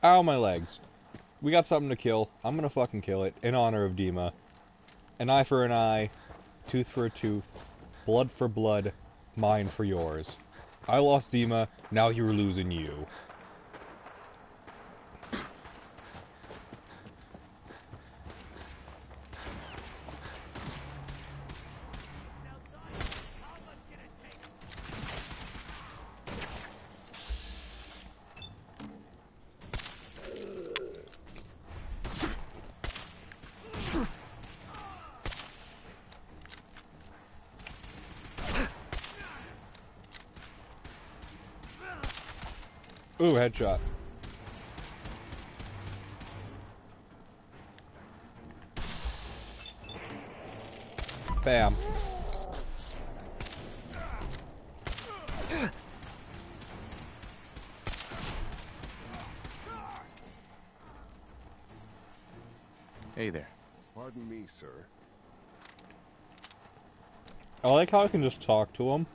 Ow, my legs. We got something to kill. I'm gonna fucking kill it in honor of Dima. An eye for an eye, tooth for a tooth, blood for blood, mine for yours. I lost Dima, now you're losing you. Ooh, headshot. Bam. Hey there. Pardon me, sir. I like how I can just talk to him.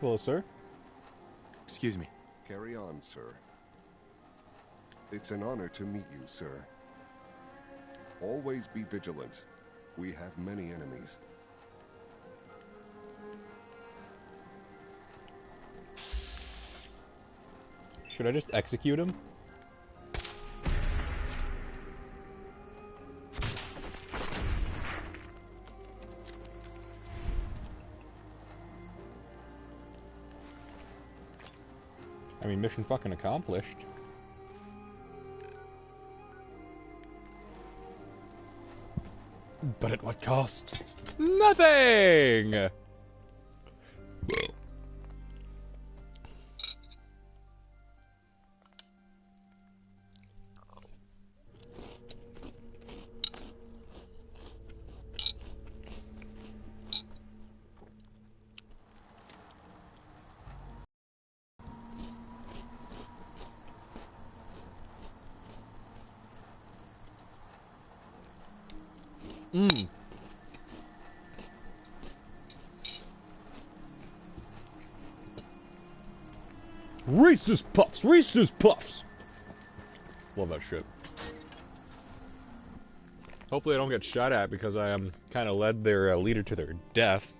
Hello, sir. Excuse me. Carry on, sir. It's an honor to meet you, sir. Always be vigilant. We have many enemies. Should I just execute him? I mean, mission fucking accomplished. But at what cost? Nothing! Mmm. Reese's Puffs! Reese's Puffs! Love that shit. Hopefully I don't get shot at because I kind of led their leader to their death.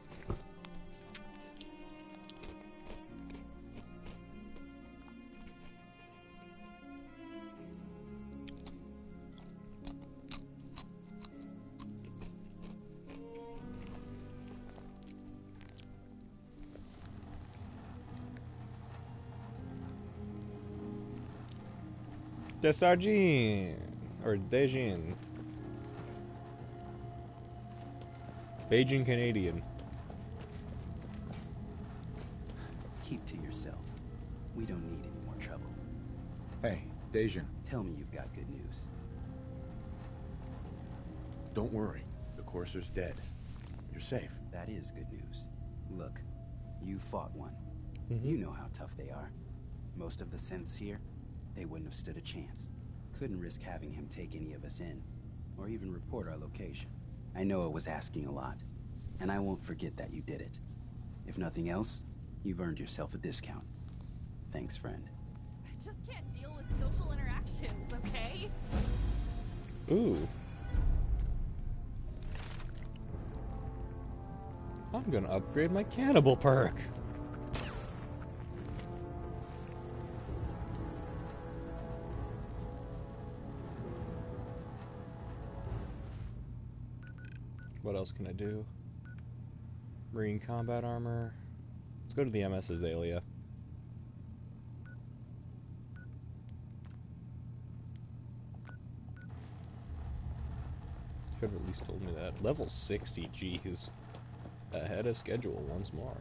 Desargine! Or Dejin. Beijing Canadian. Keep to yourself. We don't need any more trouble. Hey, Dejin. Tell me you've got good news. Don't worry. The Courser's dead. You're safe. That is good news. Look, you fought one. Mm-hmm. You know how tough they are. Most of the synths here, they wouldn't have stood a chance. Couldn't risk having him take any of us in, or even report our location. I know it was asking a lot, and I won't forget that you did it. If nothing else, you've earned yourself a discount. Thanks, friend. I just can't deal with social interactions, okay? Ooh. I'm gonna upgrade my cannibal perk. What else can I do? Marine combat armor. Let's go to the MS Azalea. Could have at least told me that. Level 60, geez. Ahead of schedule once more.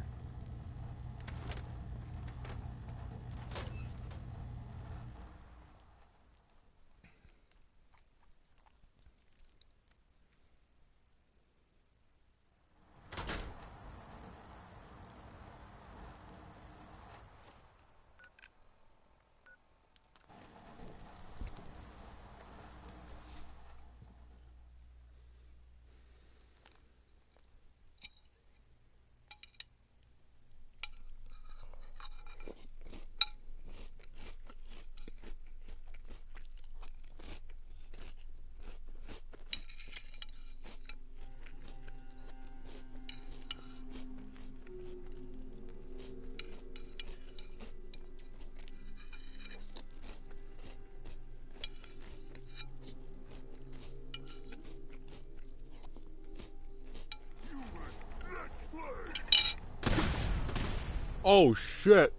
Oh shit!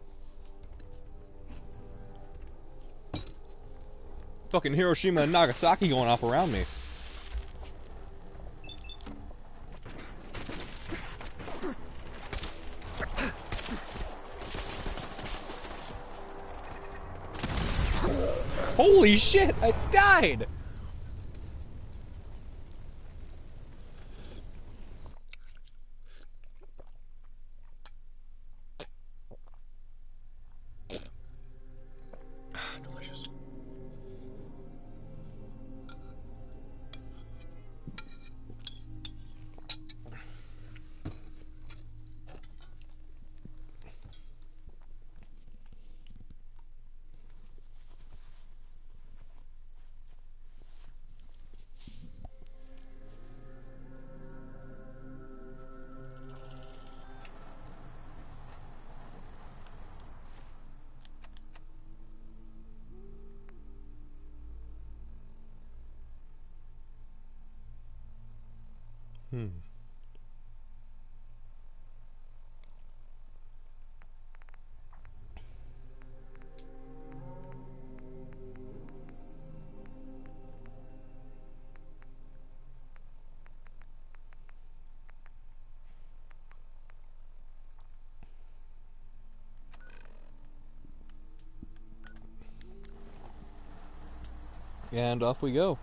Fucking Hiroshima and Nagasaki going off around me. Holy shit! I died! Delicious. Hmm. And off we go.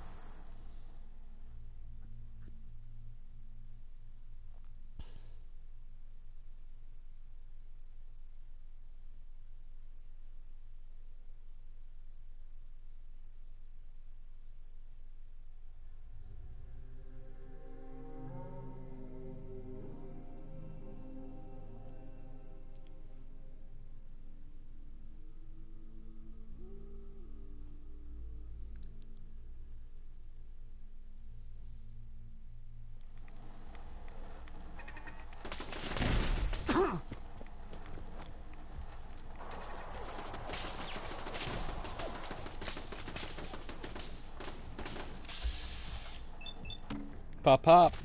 Pop pop.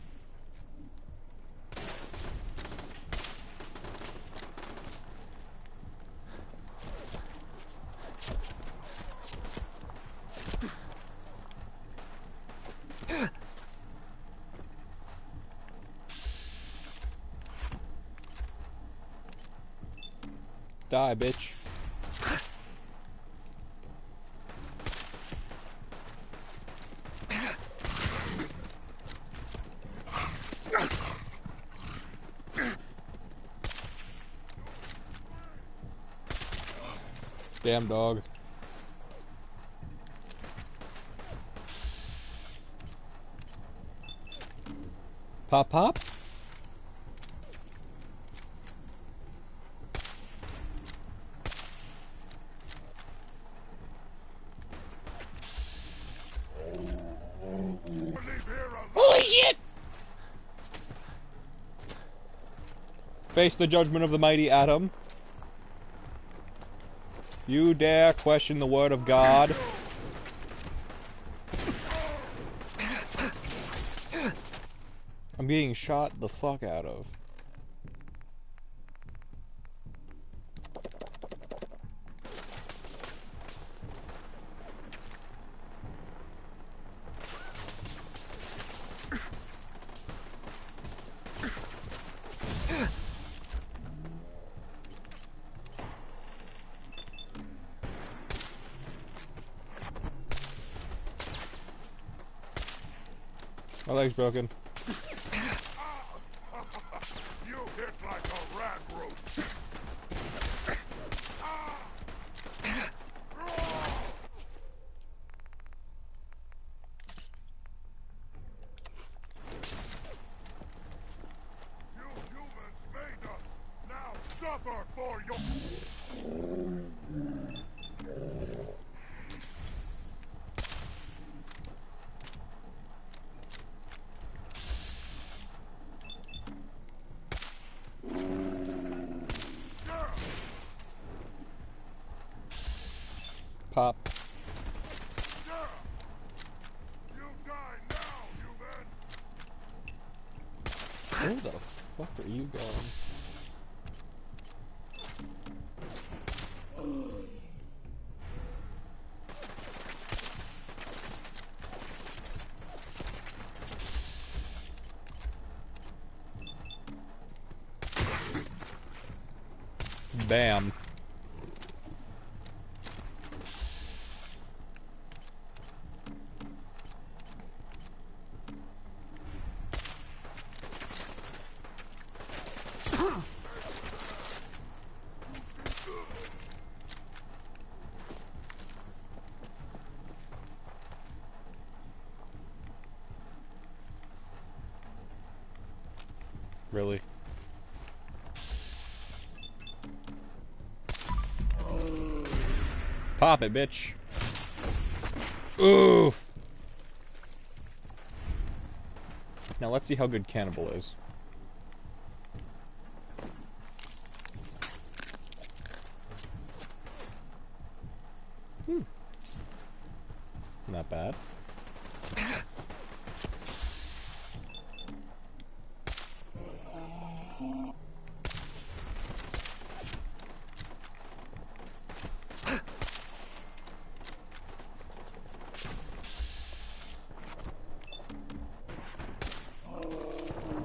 Die, bitch. Damn dog. Pop pop? Holy shit! Face the judgment of the mighty Atom. You dare question the word of God? I'm being shot the fuck out of. My leg's broken. You hit like a rat roach. You humans made us. Now suffer for your... Pop. You die now, human. Where the fuck are you going? Bam. Really? Pop it, bitch. Oof. Now let's see how good Cannibal is. Not bad.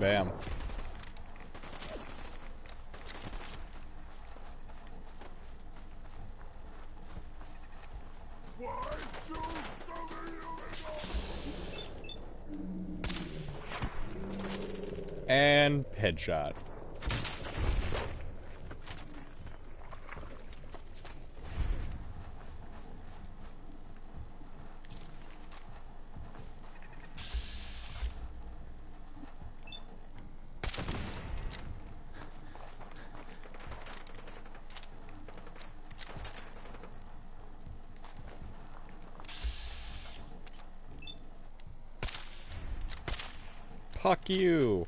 Bam. And headshot. Fuck you.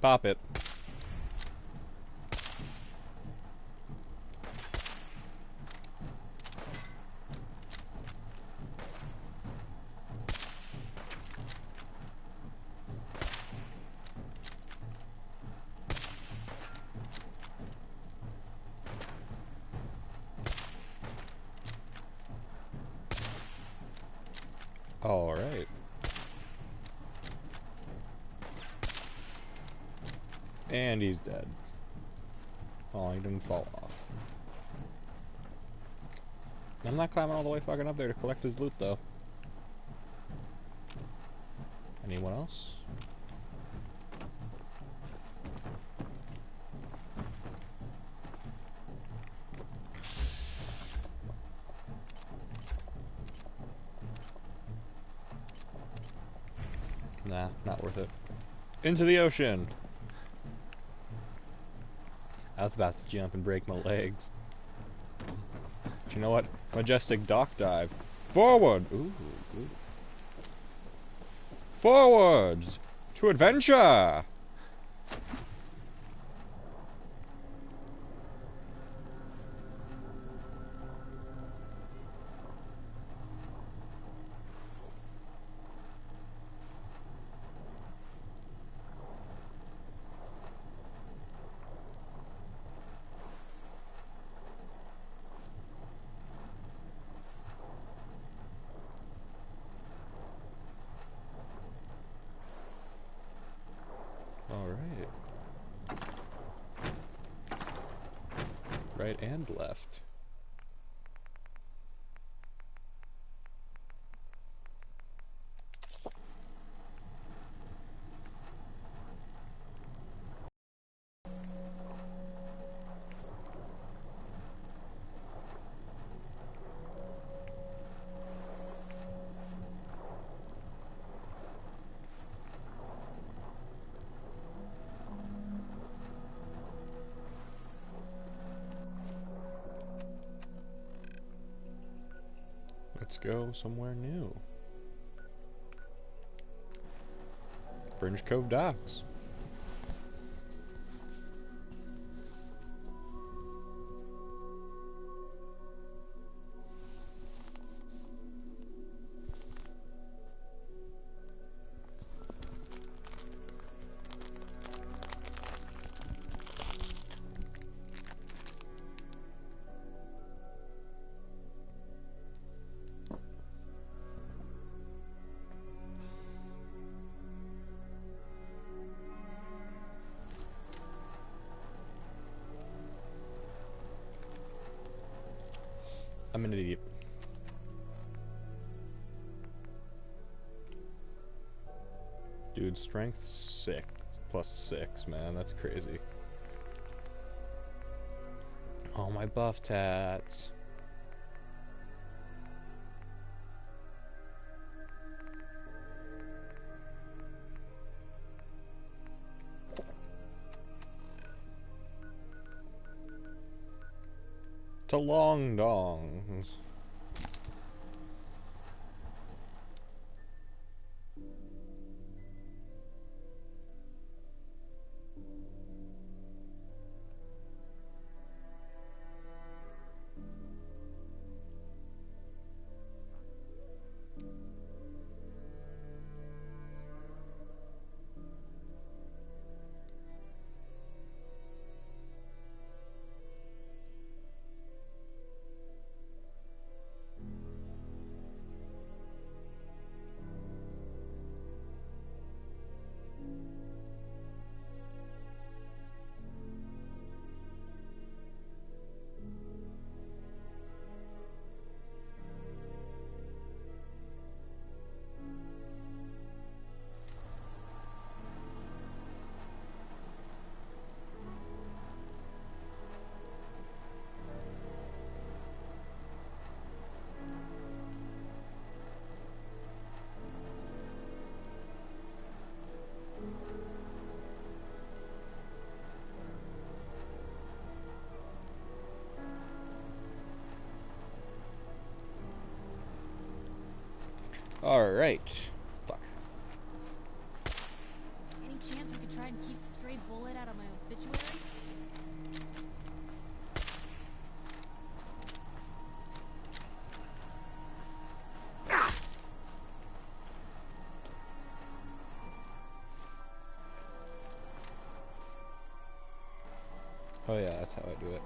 Pop it. All right. And he's dead. Oh, he didn't fall off. I'm not climbing all the way fucking up there to collect his loot, though. Anyone else? Nah, not worth it. Into the ocean! I was about to jump and break my legs. But you know what? Majestic dock dive. Forward! Ooh, ooh. Forwards! To adventure! Alright. Right and left. Let's go somewhere new. Fringe Cove Docks. I'm an idiot. Dude, strength 6 plus 6, man, that's crazy. Oh, my buff tats. To long dongs. Alright. Fuck. Any chance we could try and keep a stray bullet out of my obituary? Oh yeah, that's how I do it.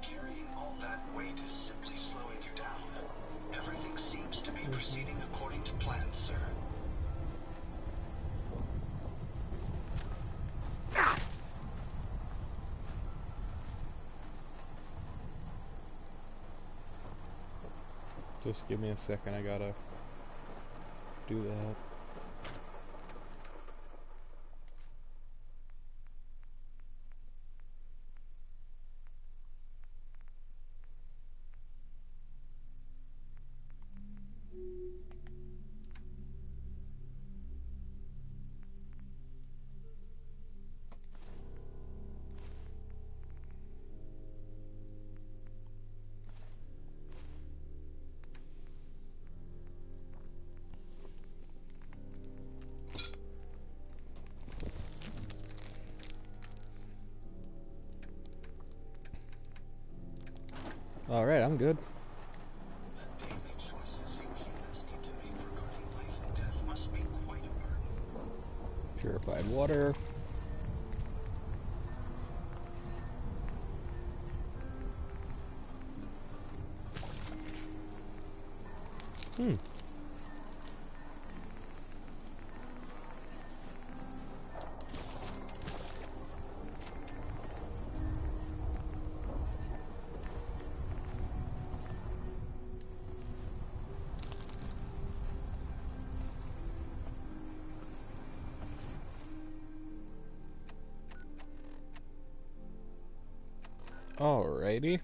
Carrying all that weight is simply slowing you down. Everything seems to be proceeding according to plan, sir. Just give me a second, I gotta do that. Alright, I'm good. The daily choices you humans need to make regarding life and death must be quite a burden. Purified water. Alrighty.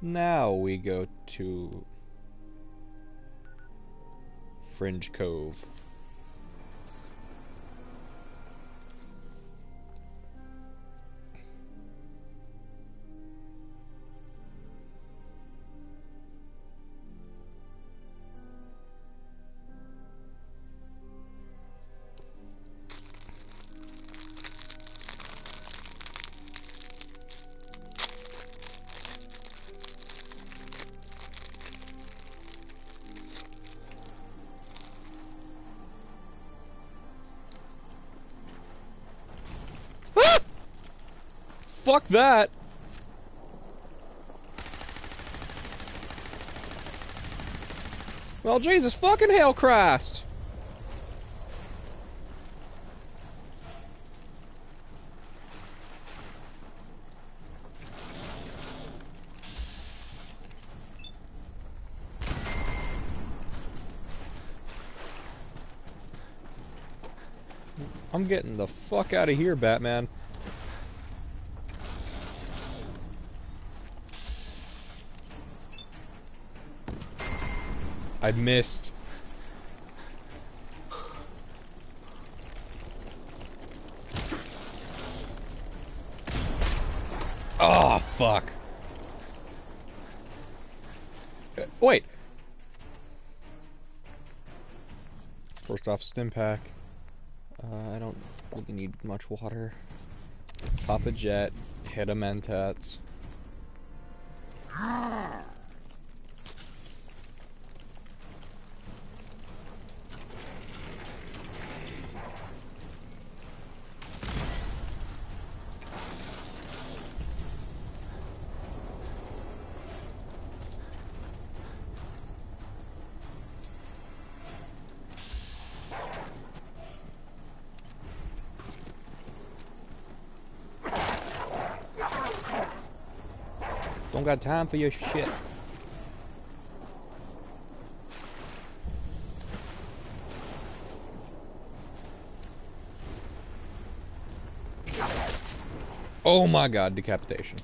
Now we go to Fringe Cove. Fuck that! Well, Jesus fucking hell Christ! I'm getting the fuck out of here, Batman. I missed. Oh, fuck. Wait. First off, stim pack. I don't really need much water. Pop a jet. Hit a mentats. Don't got time for your shit. Oh my god, decapitation.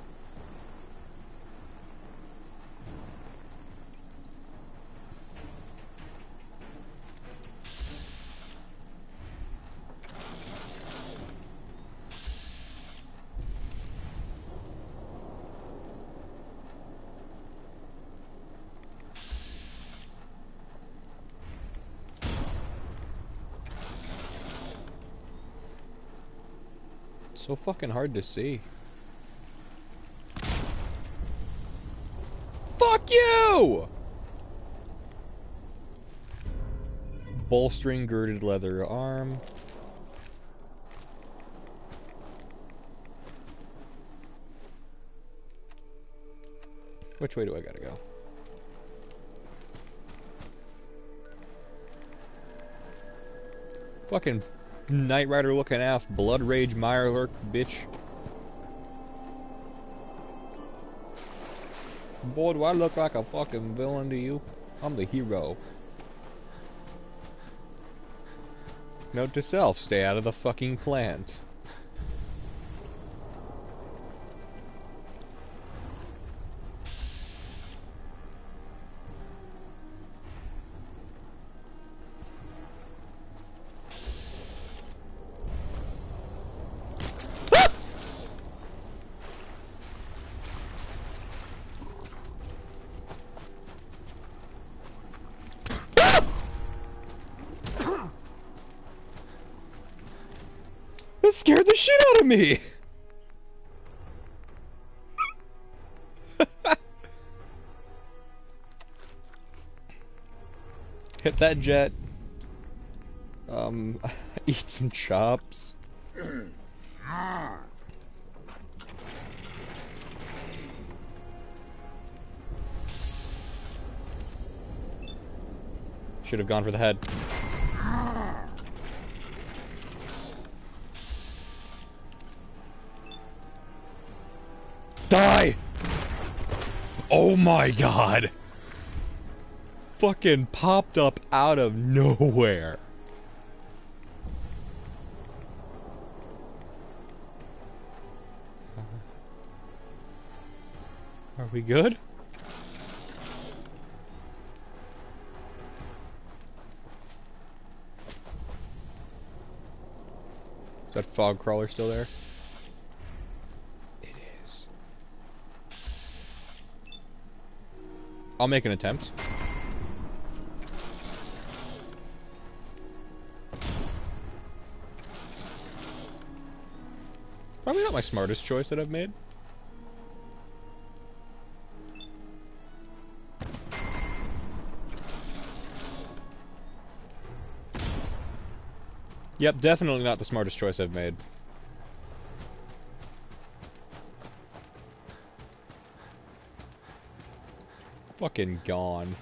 So fucking hard to see. Fuck you! Bolstering girded leather arm. Which way do I gotta go? Fucking Knight Rider looking ass, Blood Rage Mirelurk bitch. Boy, do I look like a fucking villain to you? I'm the hero. Note to self, stay out of the fucking plant. That scared the shit out of me! Hit that jet. Eat some chops. Should have gone for the head. Die! Oh my god! Fucking popped up out of nowhere. Are we good? Is that fog crawler still there? It is. I'll make an attempt. Probably not my smartest choice that I've made. Yep, definitely not the smartest choice I've made. Fucking gone.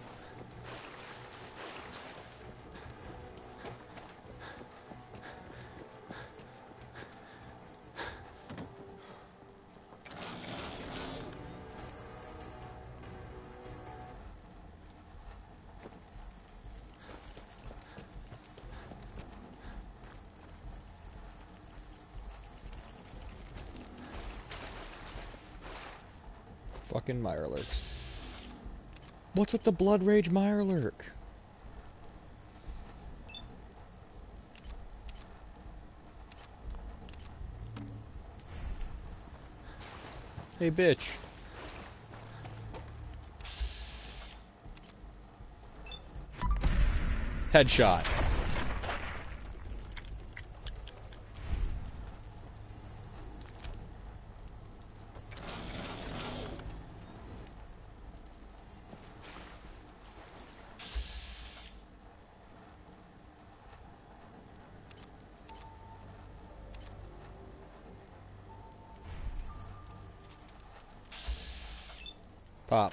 Fucking Mirelurks. What's with the Blood Rage Mirelurk? Hey, bitch. Headshot. Pop.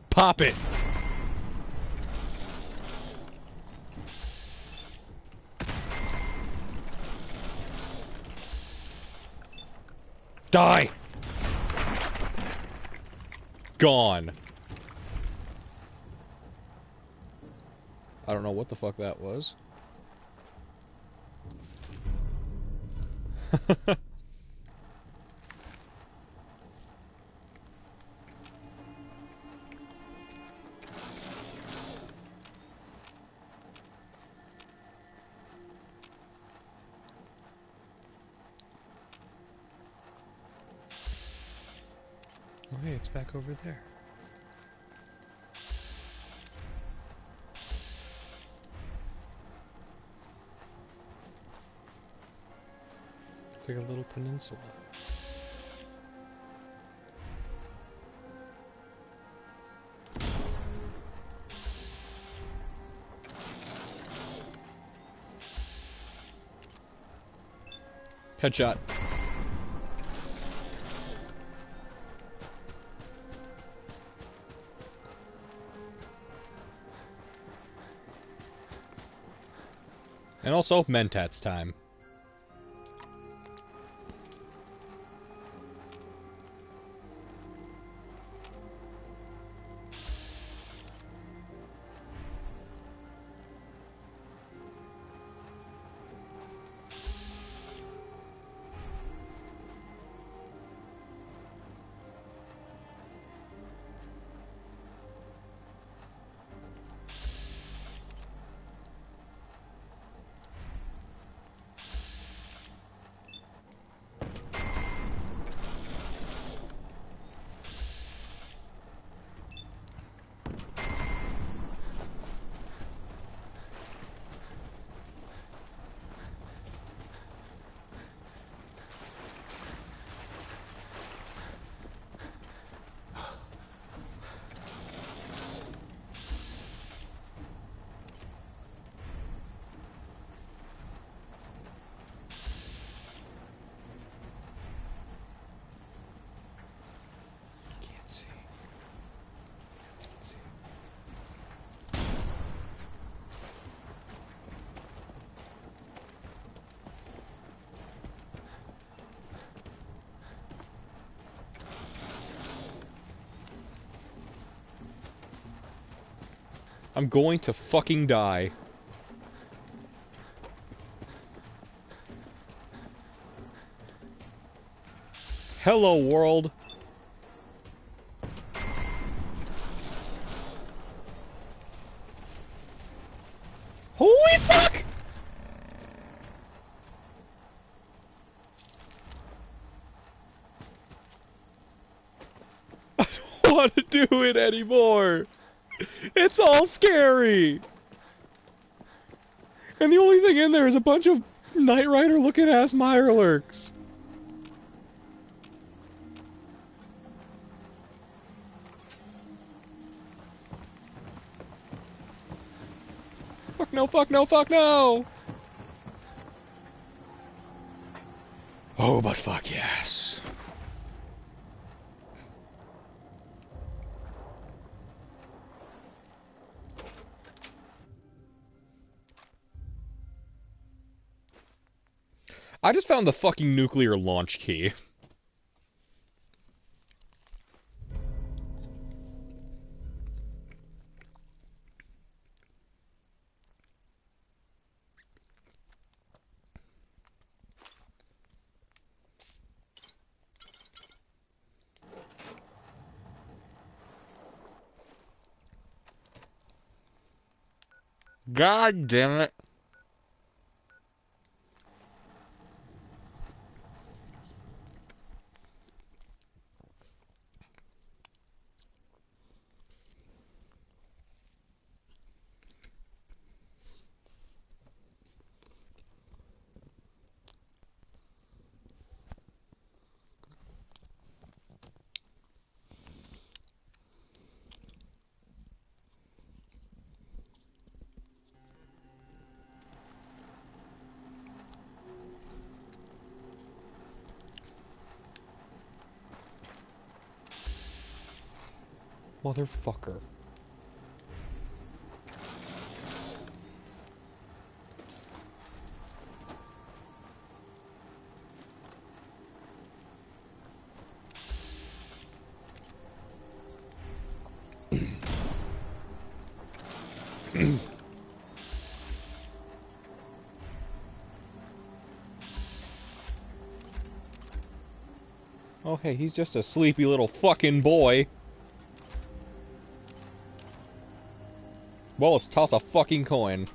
Pop it! Die! Gone. I don't know what the fuck that was. Oh, hey, it's back over there. It's like a little peninsula. Headshot. And also, Mentats time. I'm going to fucking die. Hello, world. Holy fuck! I don't want to do it anymore. It's all scary. And the only thing in there is a bunch of Knight Rider looking ass Mirelurks. Fuck no, fuck no, fuck no! Oh, but fuck yes. I just found the fucking nuclear launch key. God damn it. Motherfucker. Oh hey, he's just a sleepy little fucking boy. Well, let's toss a fucking coin.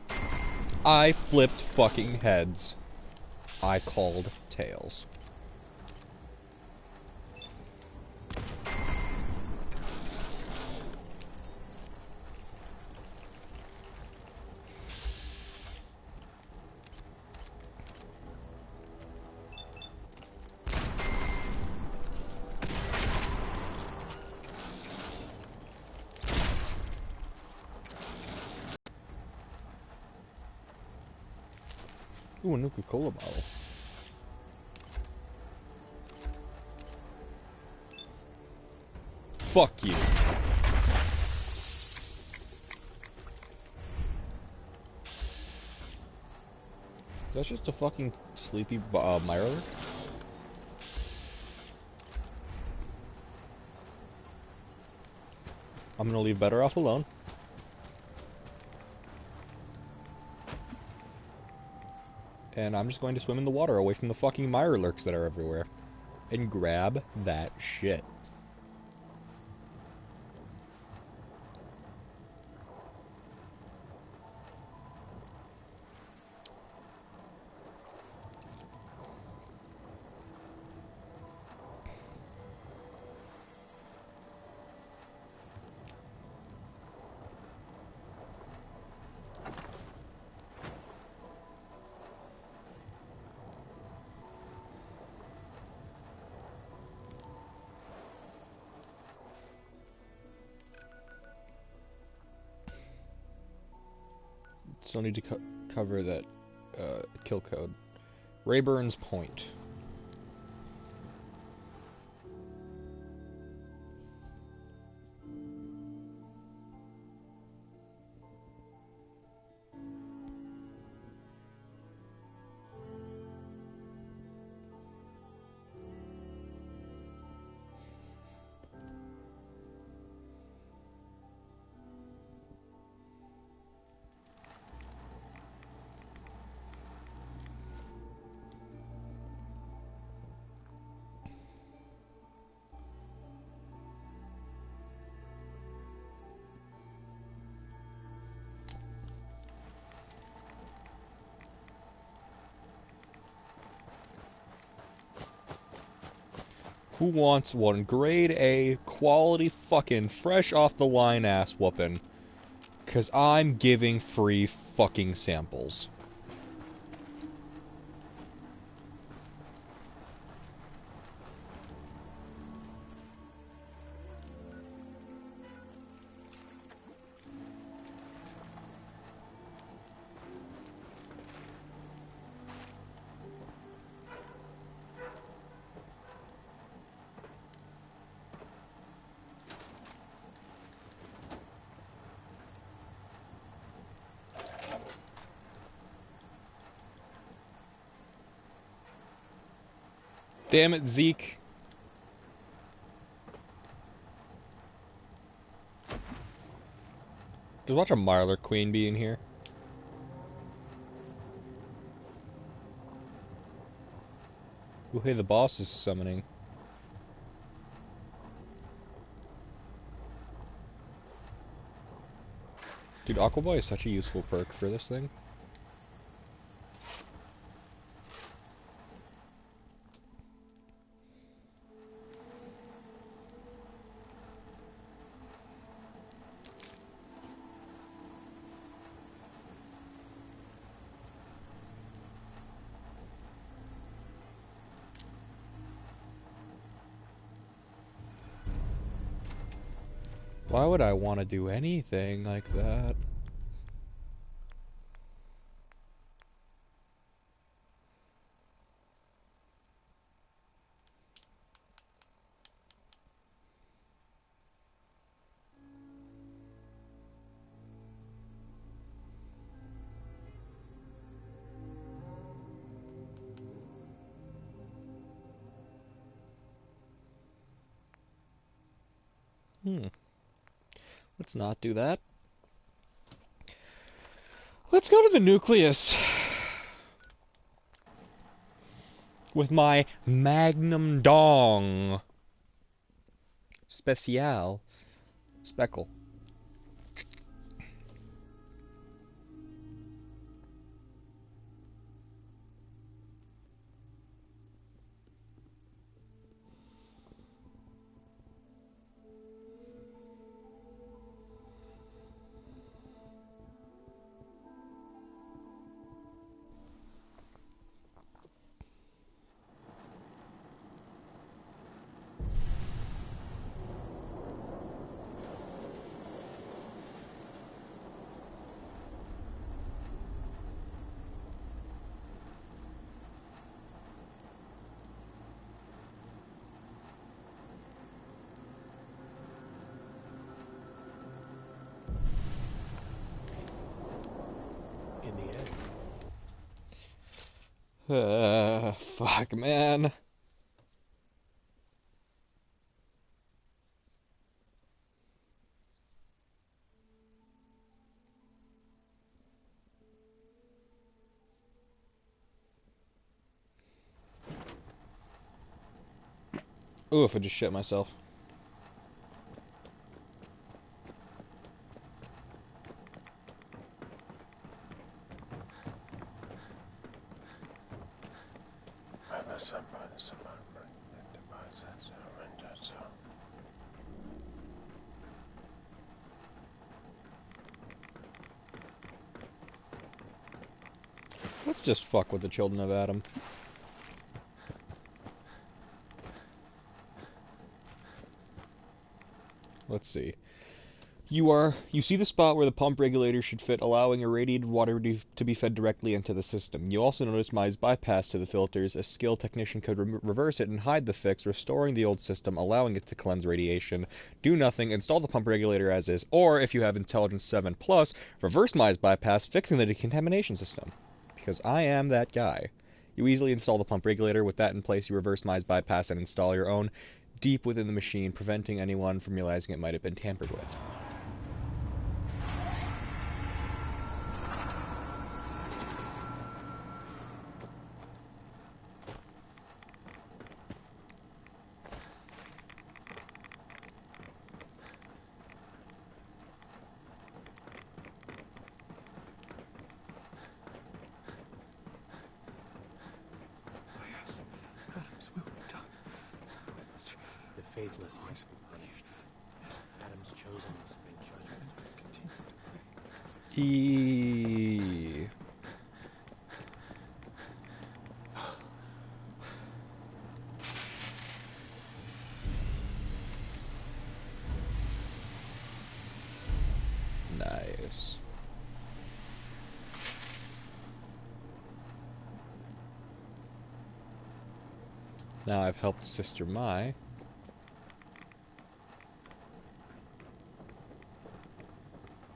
I flipped fucking heads. I called tails. Ooh, a Nuka-Cola bottle. Fuck you. Is that just a fucking sleepy Mirror? I'm gonna leave Better Off alone. And I'm just going to swim in the water away from the fucking Mirelurks that are everywhere. And grab that shit. Still need to cover that kill code. Rayburn's Point. Who wants one grade A, quality fucking fresh off the line ass whoopin'? 'Cause I'm giving free fucking samples. Damn it, Zeke. Just watch a Marler Queen be in here. Ooh, hey, the boss is summoning. Dude, Aquaboy is such a useful perk for this thing. Why would I want to do anything like that? Let's not do that. Let's go to the nucleus. With my Magnum Dong. Special. Speckle. In the end. Fuck, man. Oof, I just shit myself. Let's just fuck with the children of Adam. Let's see. You see the spot where the pump regulator should fit, allowing irradiated water to be fed directly into the system. You also notice Mai's bypass to the filters. A skilled technician could reverse it and hide the fix, restoring the old system, allowing it to cleanse radiation. Do nothing, install the pump regulator as is, or if you have Intelligence 7 Plus, reverse Mai's bypass, fixing the decontamination system. Because I am that guy. You easily install the pump regulator. With that in place, you reverse Mai's bypass and install your own deep within the machine, preventing anyone from realizing it might have been tampered with. Faithless must be punished. Adam's chosen must bring judgment. Eee. Nice. Now I've helped Sister Mai.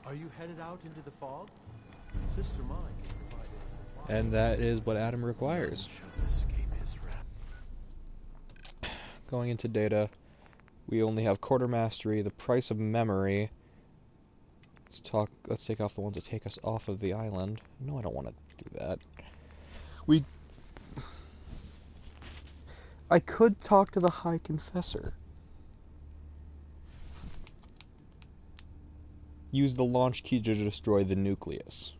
Are you headed out into the fog? Sister Mai can provide us a supply. And that is what Adam requires. None shall escape his wrath. Going into data, we only have quarter mastery, the price of memory. Let's take off the ones that take us off of the island. No, I don't want to do that. I could talk to the High Confessor. Use the launch key to destroy the nucleus.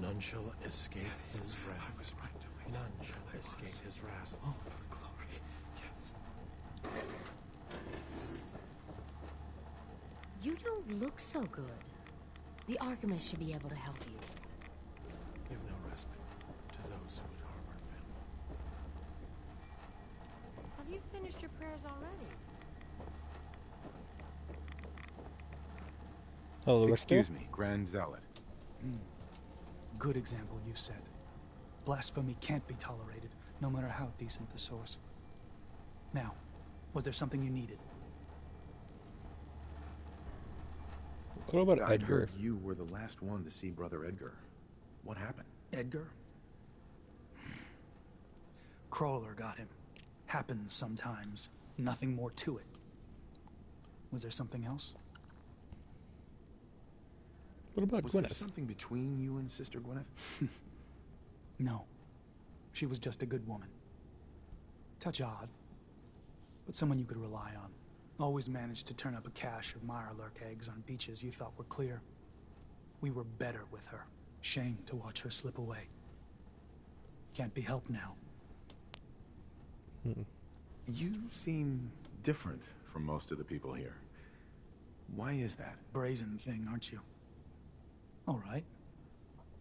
None shall escape his wrath. I was right. None shall escape his wrath. Oh, for glory. Yes. You don't look so good. The Archimist should be able to help you. Give no respite to those who would harm our family. Have you finished your prayers already? Hello, Richter. Excuse me, Grand Zealot. Good example you set. Blasphemy can't be tolerated, no matter how decent the source. Now, was there something you needed? What about I Edgar? heard you were the last one to see Brother Edgar. What happened? Edgar? Crawler got him. Happens sometimes. Nothing more to it. Was there something else? What about Was there Gwyneth? something between you and Sister Gwyneth? No. She was just a good woman. Touch odd, but someone you could rely on. Always managed to turn up a cache of mirelurk eggs on beaches you thought were clear. We were better with her. Shame to watch her slip away. Can't be helped now. You seem different from most of the people here. Why is that? Brazen thing, aren't you? All right.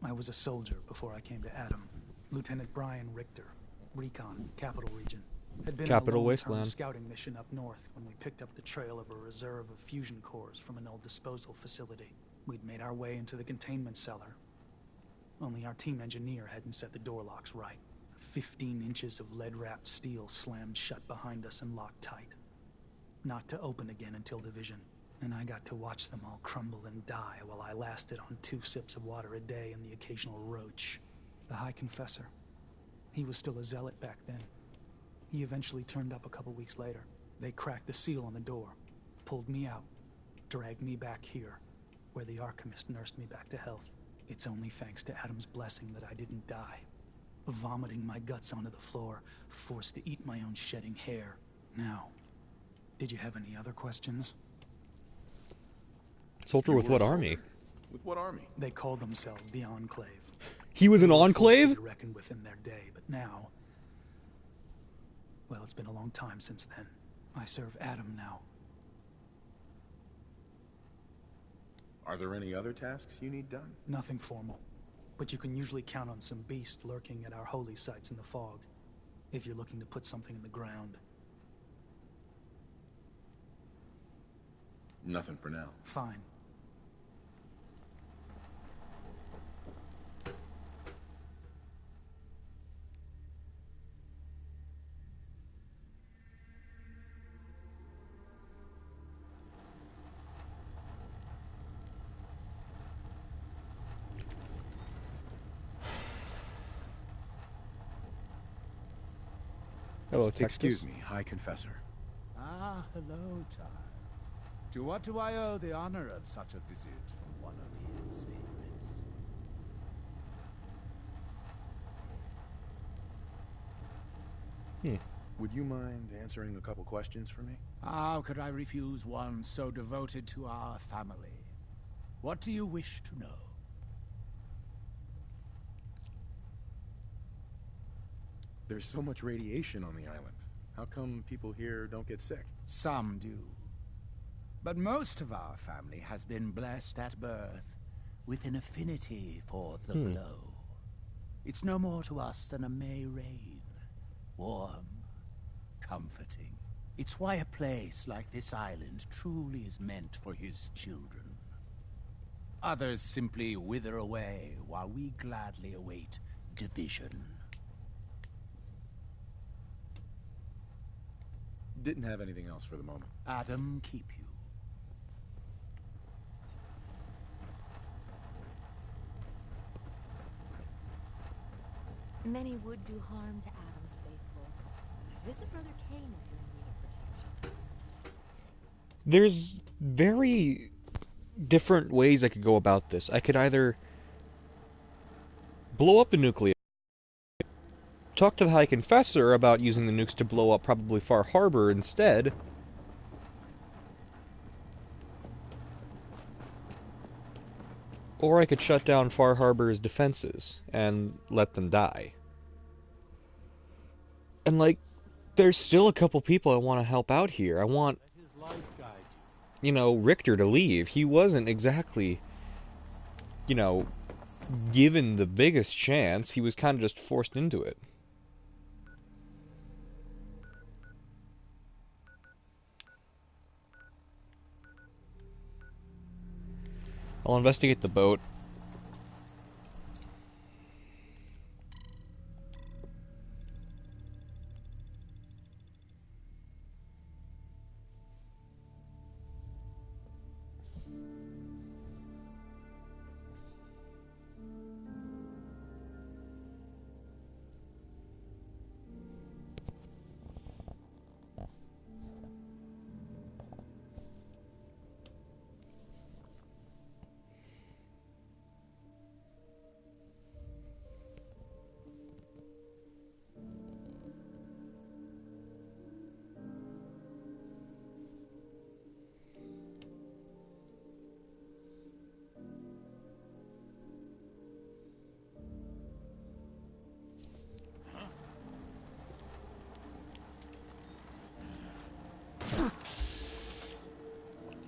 I was a soldier before I came to Adam. Lieutenant Brian Richter, Recon, Capital Region. Had been Capital on a long-term Wasteland. scouting mission up north when we picked up the trail of a reserve of fusion cores from an old disposal facility. We'd made our way into the containment cellar. Only our team engineer hadn't set the door locks right. 15 inches of lead-wrapped steel slammed shut behind us and locked tight. Not to open again until division. And I got to watch them all crumble and die while I lasted on 2 sips of water a day and the occasional roach. The High Confessor. He was still a zealot back then. He eventually turned up a couple weeks later. They cracked the seal on the door, pulled me out, dragged me back here, where the Archimist nursed me back to health. It's only thanks to Adam's blessing that I didn't die. Vomiting my guts onto the floor, forced to eat my own shedding hair. Now, did you have any other questions? Soldier You with were what a army? soldier. With what army? They called themselves the Enclave. He was an They were forced to enclave? be reckoned with in their day, but now... Well, it's been a long time since then. I serve Adam now. Are there any other tasks you need done? Nothing formal. But you can usually count on some beast lurking at our holy sites in the fog. If you're looking to put something in the ground. Nothing for now. Fine. Hello, Texas. Excuse me, High Confessor. Ah, hello, child. To what do I owe the honor of such a visit from one of his favorites? Would you mind answering a couple questions for me? How could I refuse one so devoted to our family? What do you wish to know? There's so much radiation on the island. How come people here don't get sick? Some do. But most of our family has been blessed at birth with an affinity for the glow. It's no more to us than a May rain. Warm, comforting. It's why a place like this island truly is meant for his children. Others simply wither away while we gladly await division. Didn't have anything else for the moment. Adam keep you. Many would do harm to Adam's faithful. Visit Brother Kane if you're in need of protection. There's very different ways I could go about this. I could either blow up the nucleus, talk to the High Confessor about using the nukes to blow up probably Far Harbor instead, or I could shut down Far Harbor's defenses and let them die. And, like, there's still a couple people I want to help out here. I want, you know, Richter to leave. He wasn't exactly, you know, given the biggest chance. He was kind of just forced into it. I'll investigate the boat.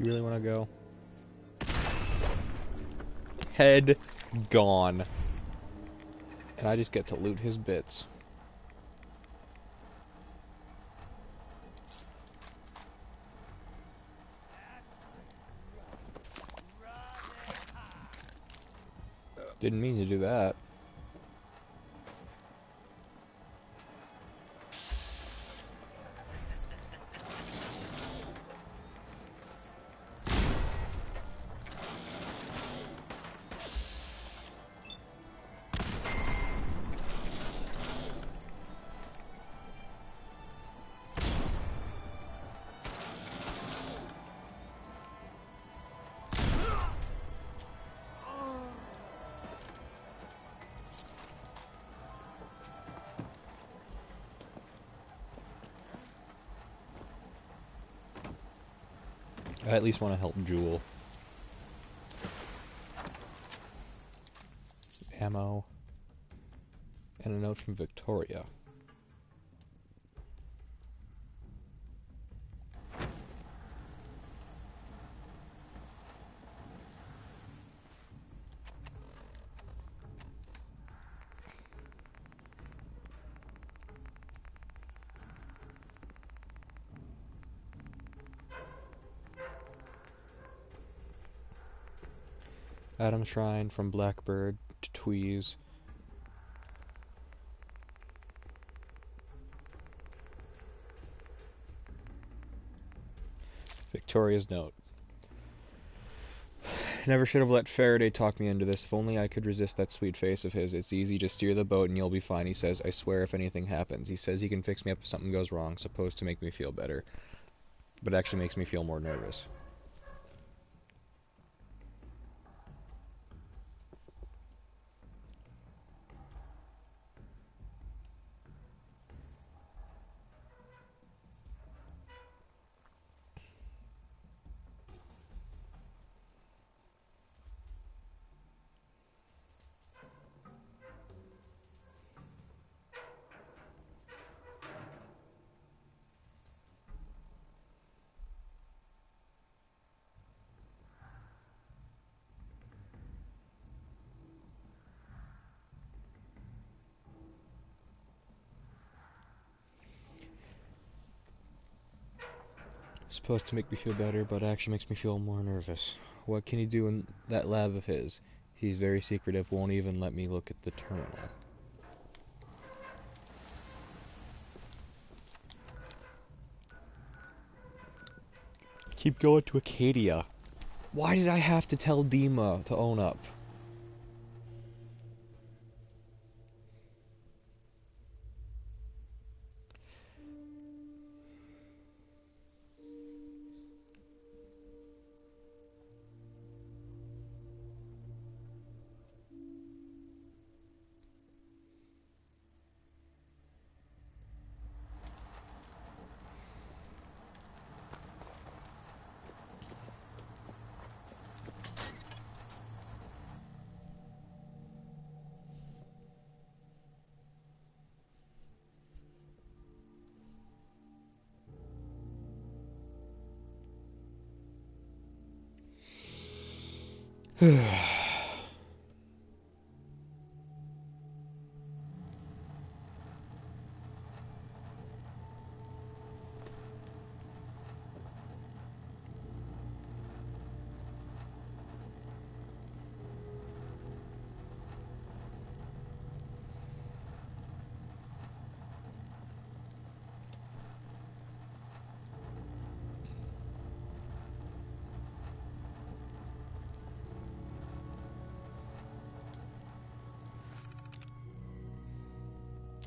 You really want to go? Head gone. And I just get to loot his bits. Didn't mean to do that. I at least want to help Jewel. Ammo. And a note from Victoria. Adam Shrine from Blackbird to Tweez. Victoria's note. Never should have let Faraday talk me into this. If only I could resist that sweet face of his. It's easy, just steer the boat and you'll be fine, he says. I swear if anything happens. He says he can fix me up if something goes wrong, supposed to make me feel better. But it actually makes me feel more nervous. Supposed to make me feel better, but actually makes me feel more nervous. What can he do in that lab of his? He's very secretive, won't even let me look at the terminal. Keep going to Acadia. Why did I have to tell Dima to own up?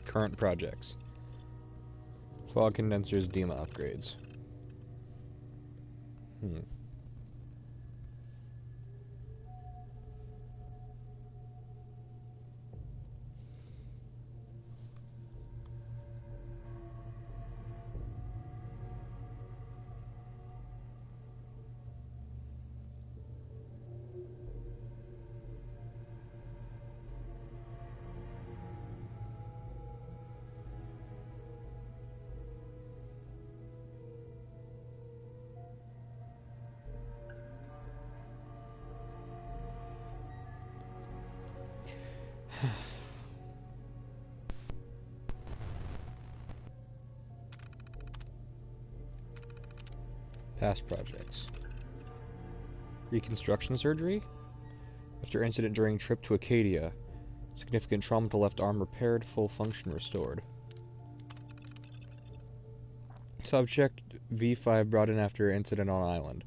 Current projects. Fog condensers, Dima upgrades. Past projects. Reconstruction surgery? After incident during trip to Acadia. Significant trauma to left arm repaired, full function restored. Subject V5 brought in after incident on island.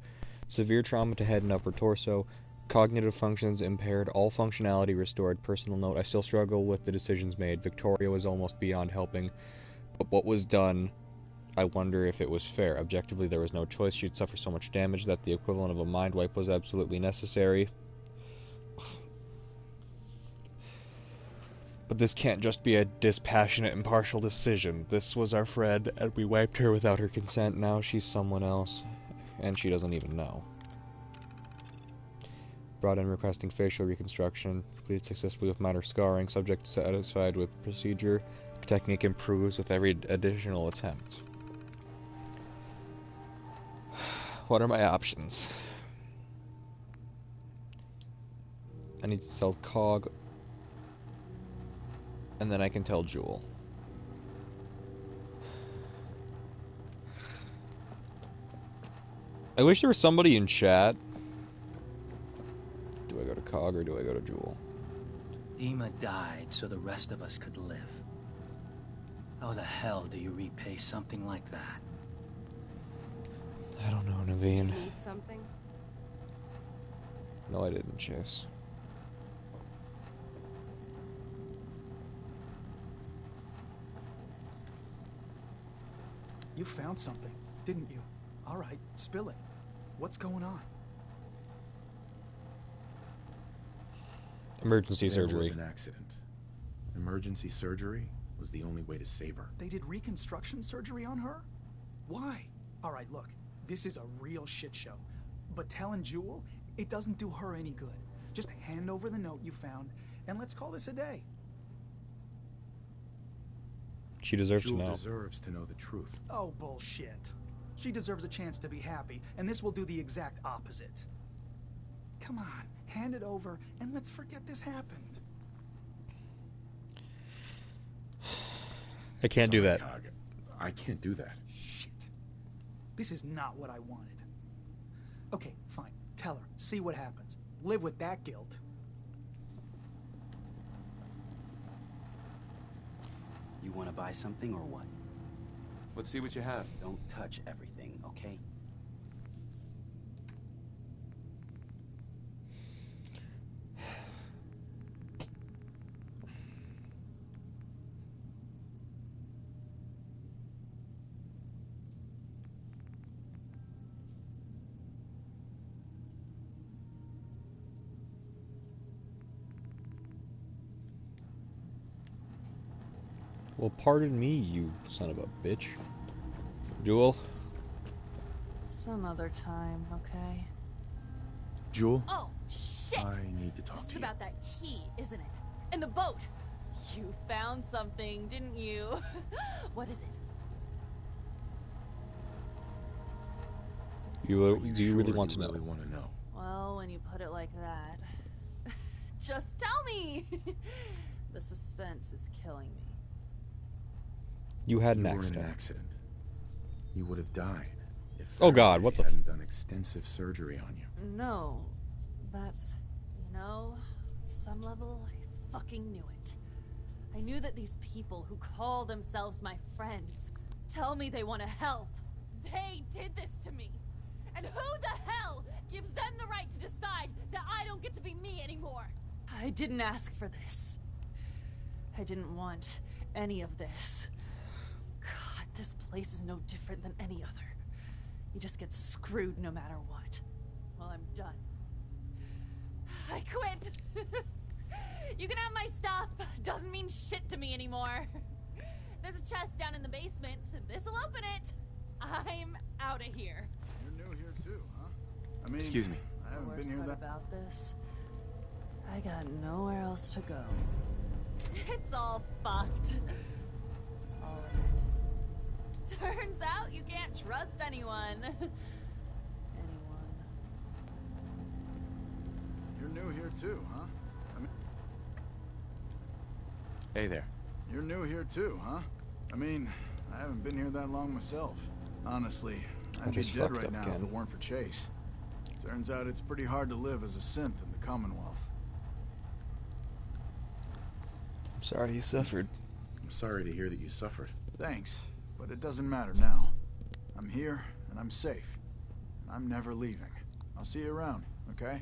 Severe trauma to head and upper torso. Cognitive functions impaired, all functionality restored. Personal note, I still struggle with the decisions made. Victoria was almost beyond helping, but what was done, I wonder if it was fair. Objectively, there was no choice. She'd suffer so much damage that the equivalent of a mind wipe was absolutely necessary. But this can't just be a dispassionate, impartial decision. This was our friend, and we wiped her without her consent. Now she's someone else, and she doesn't even know. Brought in requesting facial reconstruction. Completed successfully with minor scarring. Subject satisfied with procedure. Technique improves with every additional attempt. What are my options? I need to tell Cog, and then I can tell Jewel. I wish there was somebody in chat. Do I go to Cog or do I go to Jewel? Dima died so the rest of us could live. How the hell do you repay something like that? I don't know, Naveen. Do you need something? No, I didn't, Chase. You found something, didn't you? All right, spill it. What's going on? Emergency There surgery. was an accident. Emergency surgery was the only way to save her. They did reconstruction surgery on her? Why? All right, look, this is a real shit show. But telling Jewel, it doesn't do her any good. Just hand over the note you found, and let's call this a day. She deserves Jewel to know. deserves to know the truth. Oh, bullshit. She deserves a chance to be happy, and this will do the exact opposite. Come on, hand it over, and let's forget this happened. I can't do Sorry, that. Cog. I can't do that. Shit. This is not what I wanted. Okay, fine. Tell her. See what happens. Live with that guilt. You want to buy something or what? Let's see what you have. Don't touch everything, okay? Well, pardon me, you son of a bitch. Jewel? Some other time, okay? Jewel, Oh, shit! I need to talk This is to you. about that key, isn't it? And the boat! You found something, didn't you? What is it? Do you really want to know? really want to know? Well, when you put it like that, just tell me! The suspense is killing me. You had an You were in accident. an accident. You would have died if Oh God, what the hadn't done extensive surgery on you. No, that's... You know, on some level, I fucking knew it. I knew that these people who call themselves my friends tell me they want to help. They did this to me. And who the hell gives them the right to decide that I don't get to be me anymore? I didn't ask for this. I didn't want any of this. God, this place is no different than any other. You just get screwed no matter what. Well, I'm done. I quit. You can have my stuff. Doesn't mean shit to me anymore. There's a chest down in the basement. This'll open it. I'm out of here. You're new here too, huh? I mean, Excuse me. I haven't The been worst here part that... about this, I got nowhere else to go. It's all fucked. All of it. Turns out you can't trust anyone. You're new here too, huh? I mean... Hey there. You're new here too, huh? I mean, I haven't been here that long myself. Honestly, I'd be just dead fucked right up now again. if it weren't for Chase. Turns out it's pretty hard to live as a synth in the Commonwealth. I'm sorry you suffered. I'm sorry to hear that you suffered. Thanks, but it doesn't matter now. I'm here, and I'm safe. And I'm never leaving. I'll see you around, okay?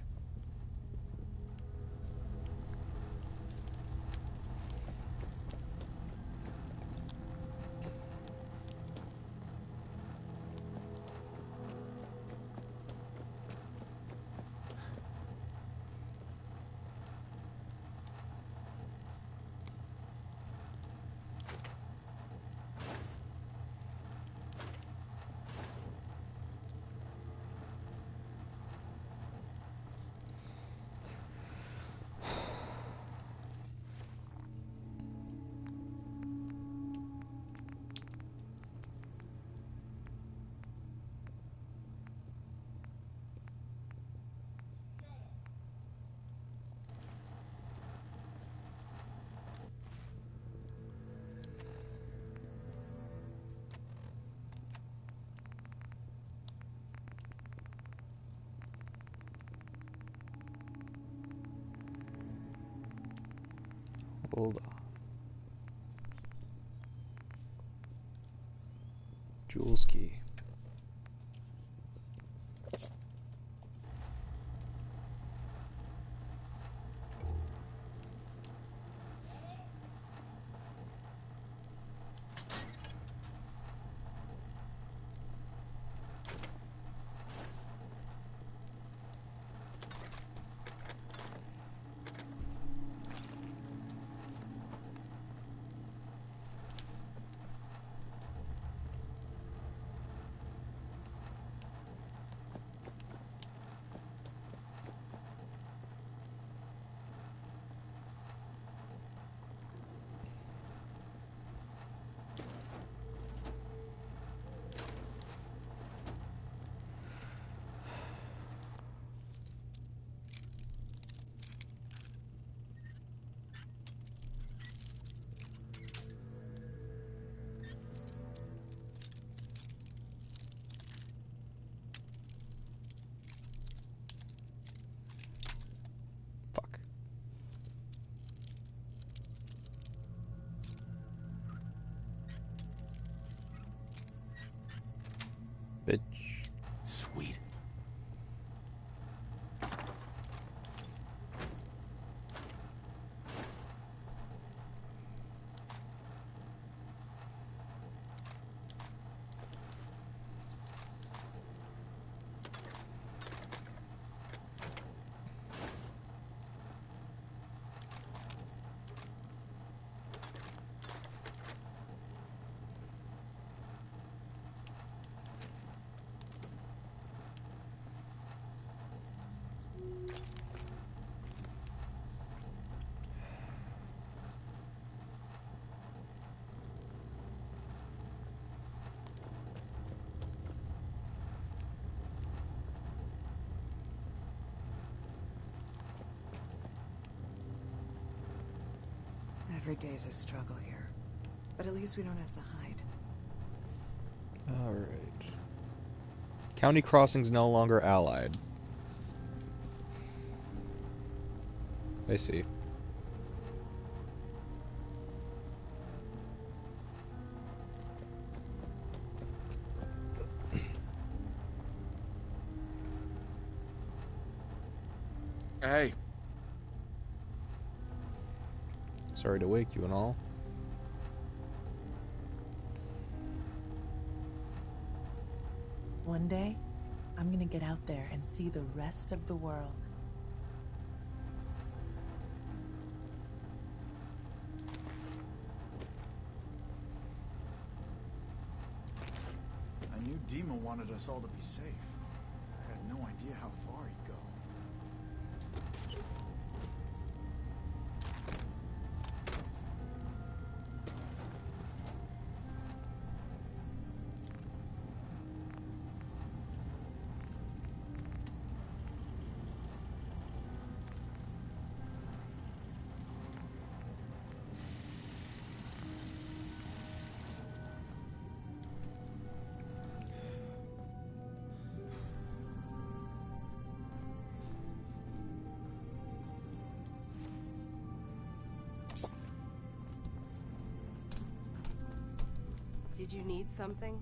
Hold on. Jules key. Every day's a struggle here. But at least we don't have to hide. Alright. County Crossing's no longer allied. I see. Hey. Sorry to wake you and all. One day, I'm gonna get out there and see the rest of the world. I knew Dima wanted us all to be safe. I had no idea how far he'd go. Did you need something?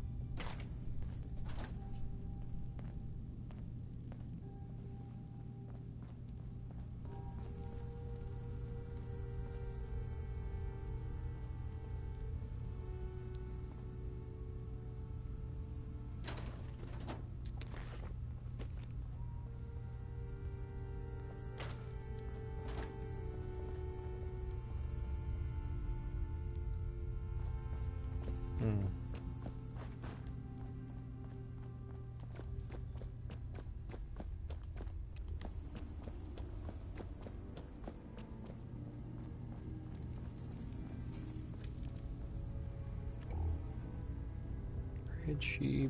What had she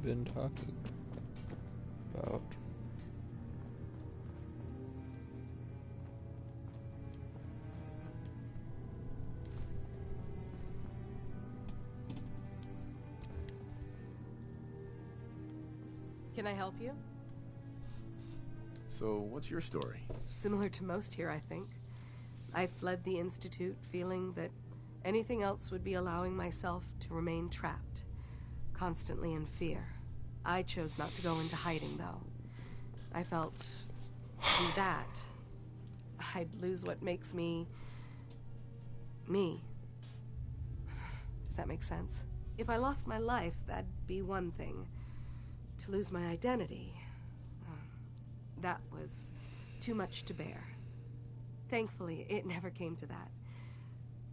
been talking about? Can I help you? So, what's your story? Similar to most here, I think. I fled the Institute feeling that anything else would be allowing myself to remain trapped, constantly in fear. I chose not to go into hiding, though. I felt to do that, I'd lose what makes me... me. Does that make sense? If I lost my life, that'd be one thing. To lose my identity, that was too much to bear. Thankfully, it never came to that.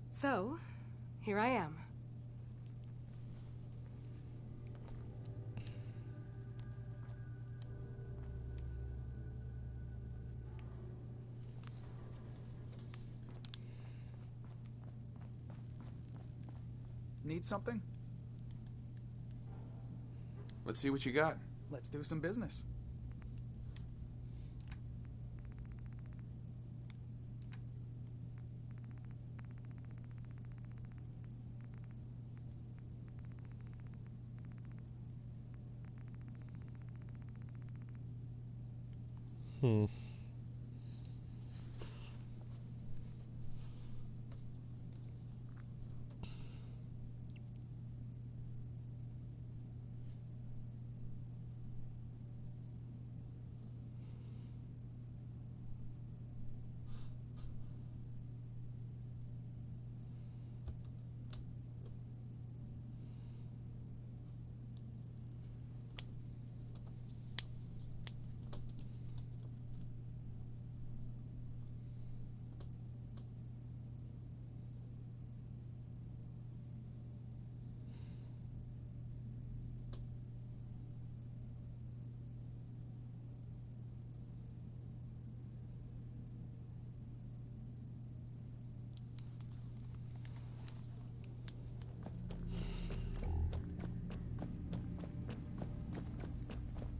So, here I am. Need something? Let's see what you got. Let's do some business.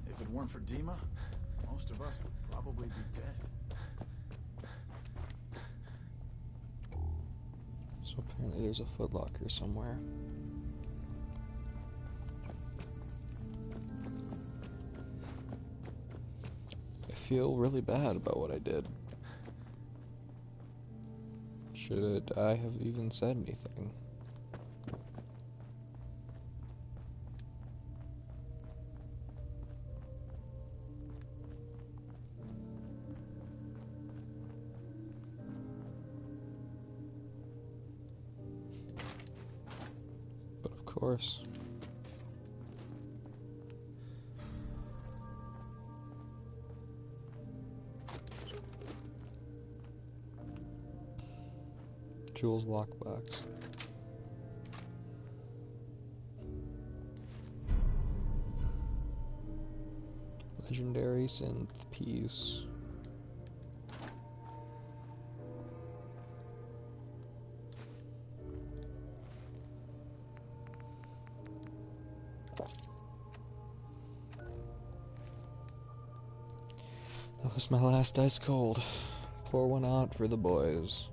If it weren't for Dima, most of us would probably be dead. So apparently there's a Foot Locker somewhere. I feel really bad about what I did. Should I have even said anything? But of course. Jules lockbox. Legendary synth piece. That was my last ice cold. Pour one out for the boys.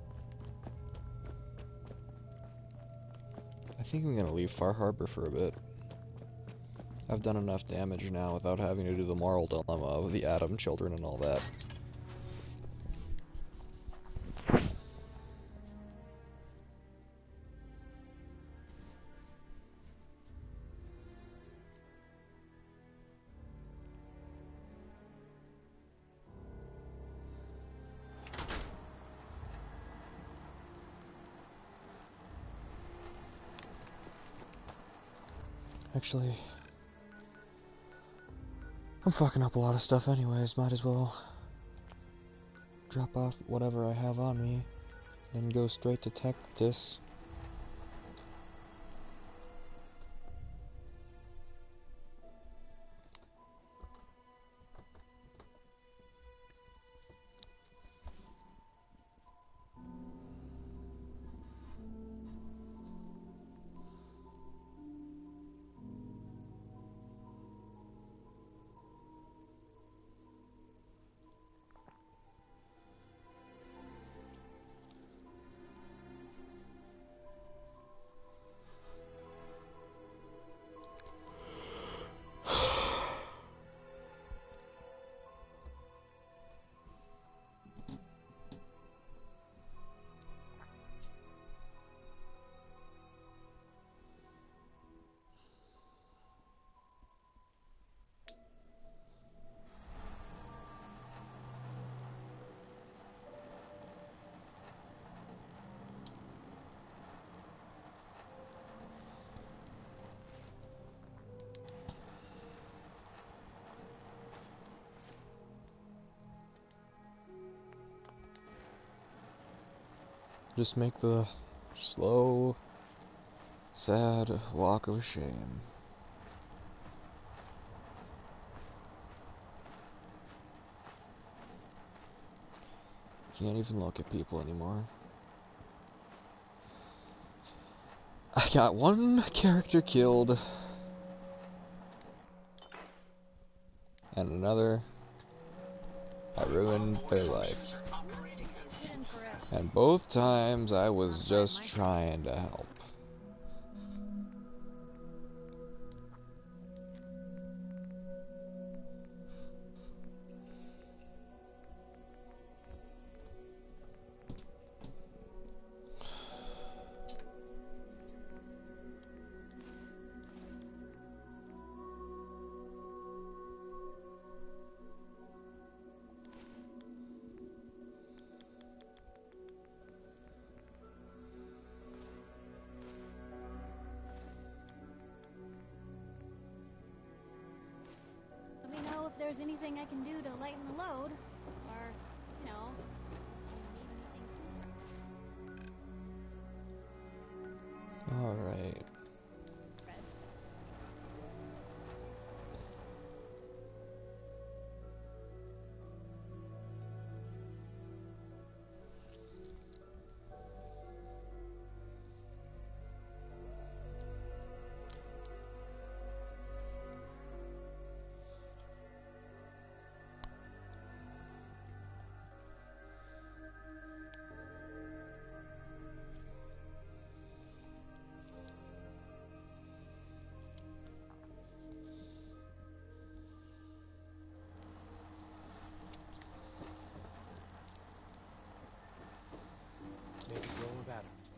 I think I'm gonna leave Far Harbor for a bit. I've done enough damage now without having to do the moral dilemma of the Atom children and all that. Actually, I'm fucking up a lot of stuff anyways, might as well drop off whatever I have on me, then go straight to Tectis. Just make the slow, sad walk of shame. Can't even look at people anymore. I got one character killed. And another, I ruined their life. And both times I was just trying to help. Let me know if there's anything I can do to lighten the load, or, you know, Alright.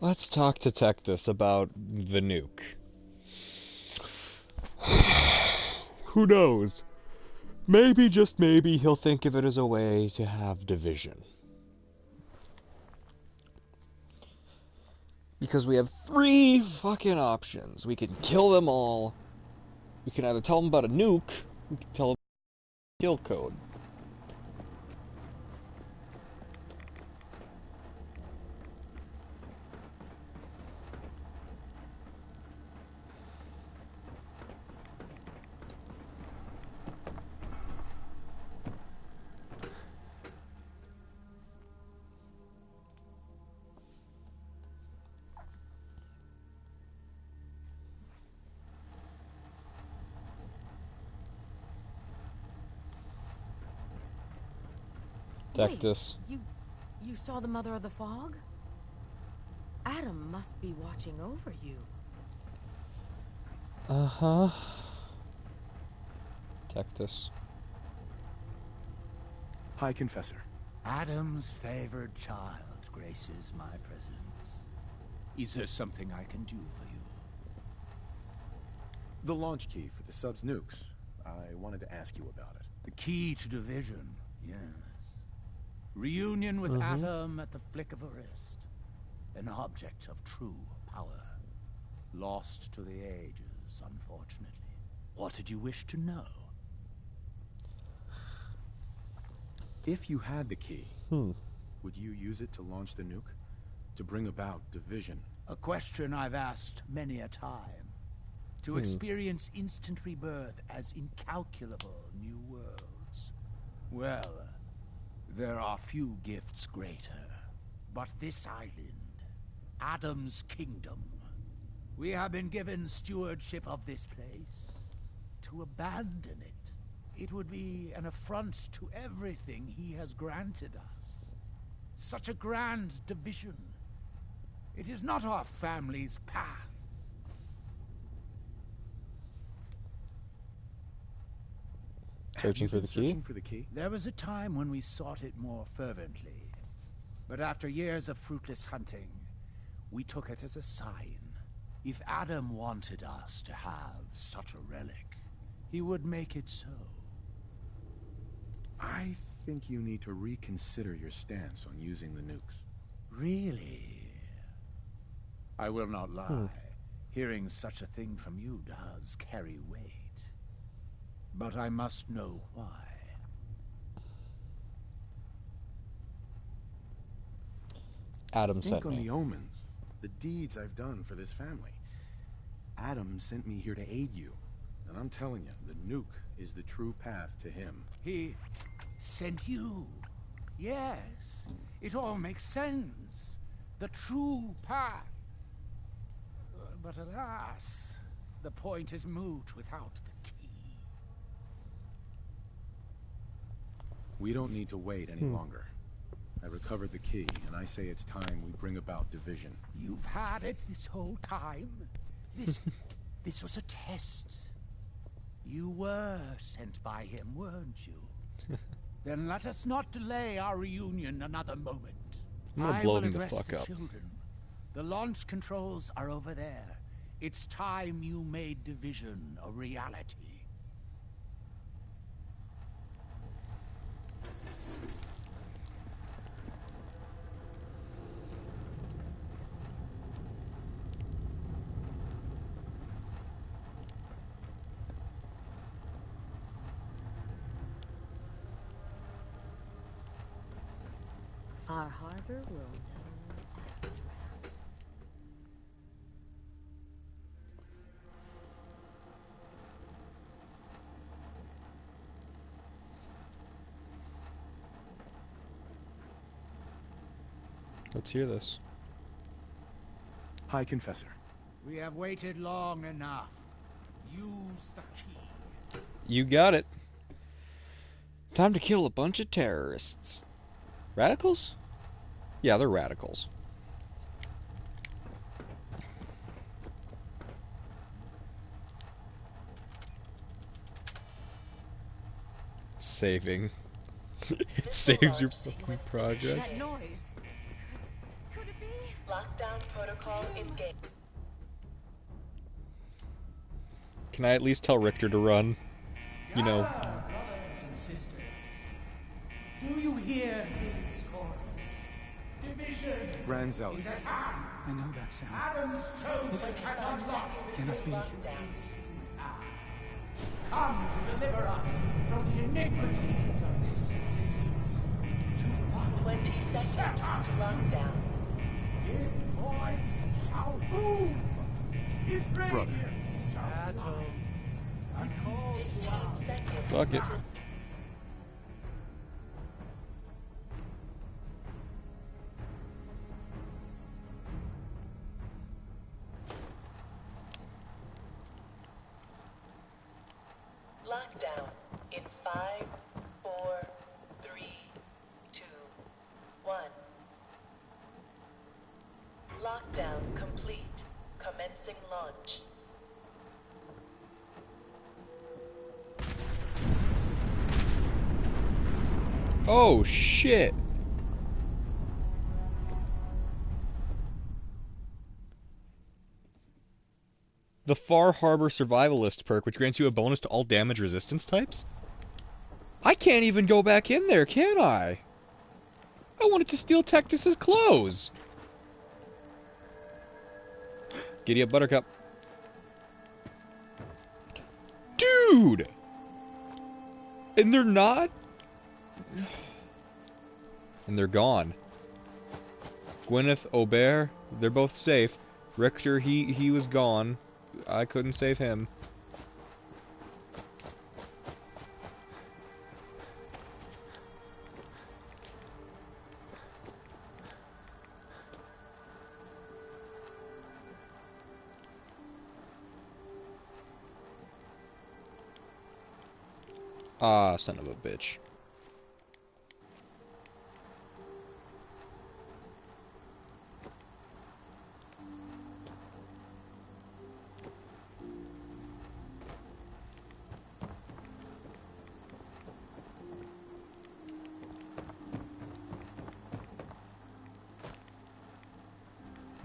Let's talk to Tectus about the nuke. Who knows? Maybe, just maybe, he'll think of it as a way to have division. Because we have 3 fucking options. We can kill them all. We can either tell them about a nuke, we can tell them kill code. Tectus. Wait, you saw the Mother of the Fog? Adam must be watching over you. Uh-huh. Tectus. High Confessor. Adam's favored child graces my presence. Is there something I can do for you? The launch key for the sub's nukes. I wanted to ask you about it. The key to division, yes. Reunion with Adam at the flick of a wrist. An object of true power. Lost to the ages, unfortunately. What did you wish to know? If you had the key, would you use it to launch the nuke? To bring about division? A question I've asked many a time. To experience instant rebirth as incalculable new worlds. Well, there are few gifts greater. But this island, Adam's kingdom, we have been given stewardship of this place. To abandon it would be an affront to everything he has granted us. Such a grand division. It is not our family's path. Searching for the key? Searching for the key? There was a time when we sought it more fervently. But after years of fruitless hunting, we took it as a sign. If Adam wanted us to have such a relic, he would make it so. I think you need to reconsider your stance on using the nukes. Really? I will not lie. Hearing such a thing from you does carry weight. But I must know why. Adam Think sent on me. the omens, the deeds I've done for this family. Adam sent me here to aid you. And I'm telling you, the nuke is the true path to him. He sent you. Yes, it all makes sense. The true path. But alas, the point is moot without the key. We don't need to wait any longer. I recovered the key, and I say it's time we bring about division. You've had it this whole time? This was a test. You were sent by him, weren't you? Then let us not delay our reunion another moment. I'm gonna I blow will them the address fuck the up. children. The launch controls are over there. It's time you made division a reality. Our harbor will know Adam's wrath. Let's hear this. High Confessor. We have waited long enough. Use the key. You got it. Time to kill a bunch of terrorists. Radicals? Yeah, they're radicals. Saving. It saves your fucking progress. That noise. Could it be? Lockdown protocol engaged. Can I at least tell Richter to run? You know. Brothers and sisters, do you hear his call? Division Ranzel. is at hand. I know that sound. Adam's chosen has unlocked Cannot be. this come to deliver us from the iniquities of this existence. To 20 seconds to lockdown. His voice shall boom. His Brother. radiance shall light. He calls to us. Fuck it. Lockdown in 5, 4, 3, 2, 1. Lockdown complete. Commencing launch. Oh shit. The Far Harbor Survivalist perk, which grants you a bonus to all damage resistance types? I can't even go back in there, can I? I wanted to steal Tectus's clothes. Giddy up, Buttercup. Dude! And they're not? And they're gone. Gwyneth, Aubert, they're both safe. Richter, he was gone. I couldn't save him. Ah, son of a bitch.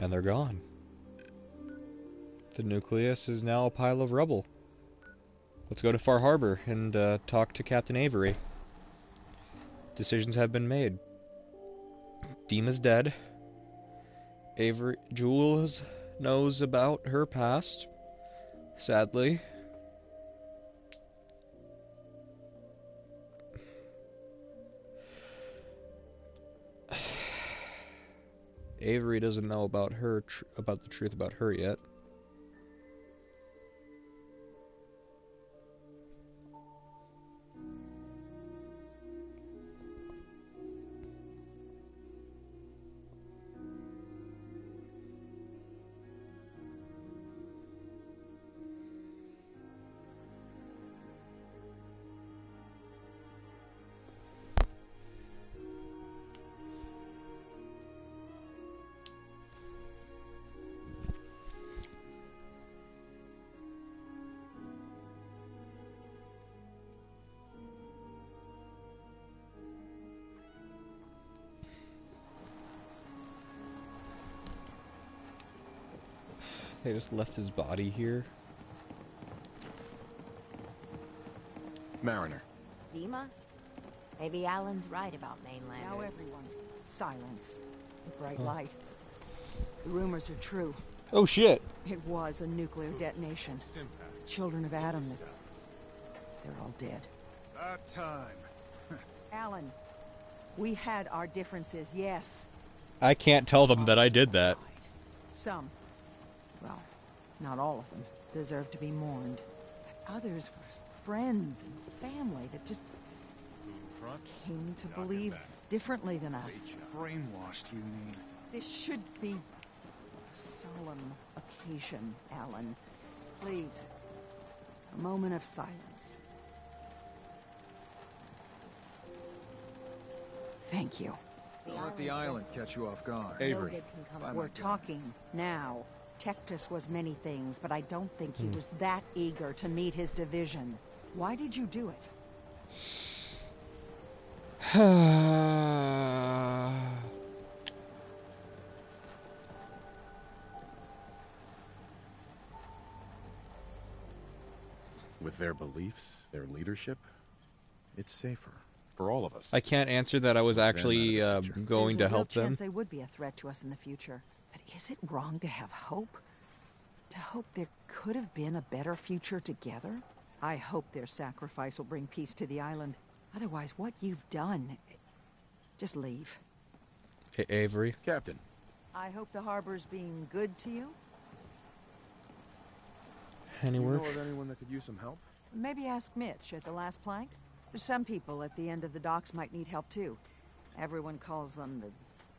And they're gone. The nucleus is now a pile of rubble. Let's go to Far Harbor and talk to Captain Avery. Decisions have been made. Dima's dead. Avery Jules knows about her past. Sadly. Avery doesn't know about her about the truth about her yet. They just left his body here. Mariner. Dima? Maybe Alan's right about mainlanders. Now everyone, silence. The bright Huh. light. The rumors are true. Oh shit! It was a nuclear detonation. Children of Adam, they're all dead. That time. Alan, we had our differences, yes. I can't tell them that I did that. Some, well, not all of them, deserve to be mourned. But others were friends and family that just came to believe differently than us. Brainwashed, you mean? This should be a solemn occasion, Alan. Please, a moment of silence. Thank you. Don't let the island catch you off guard. Avery, we're talking now. Tectus was many things, but I don't think he was that eager to meet his division. Why did you do it? with their beliefs, their leadership, it's safer for all of us. I can't answer that I was actually going to help There's a real them. chance they would be a threat to us in the future. But is it wrong to have hope? To hope there could have been a better future together? I hope their sacrifice will bring peace to the island. Otherwise, what you've done... Just leave. Okay, Avery. Captain. I hope the harbor's being good to you. Any You work? know of anyone that could use some help? Maybe ask Mitch at the last plank. Some people at the end of the docks might need help too. Everyone calls them the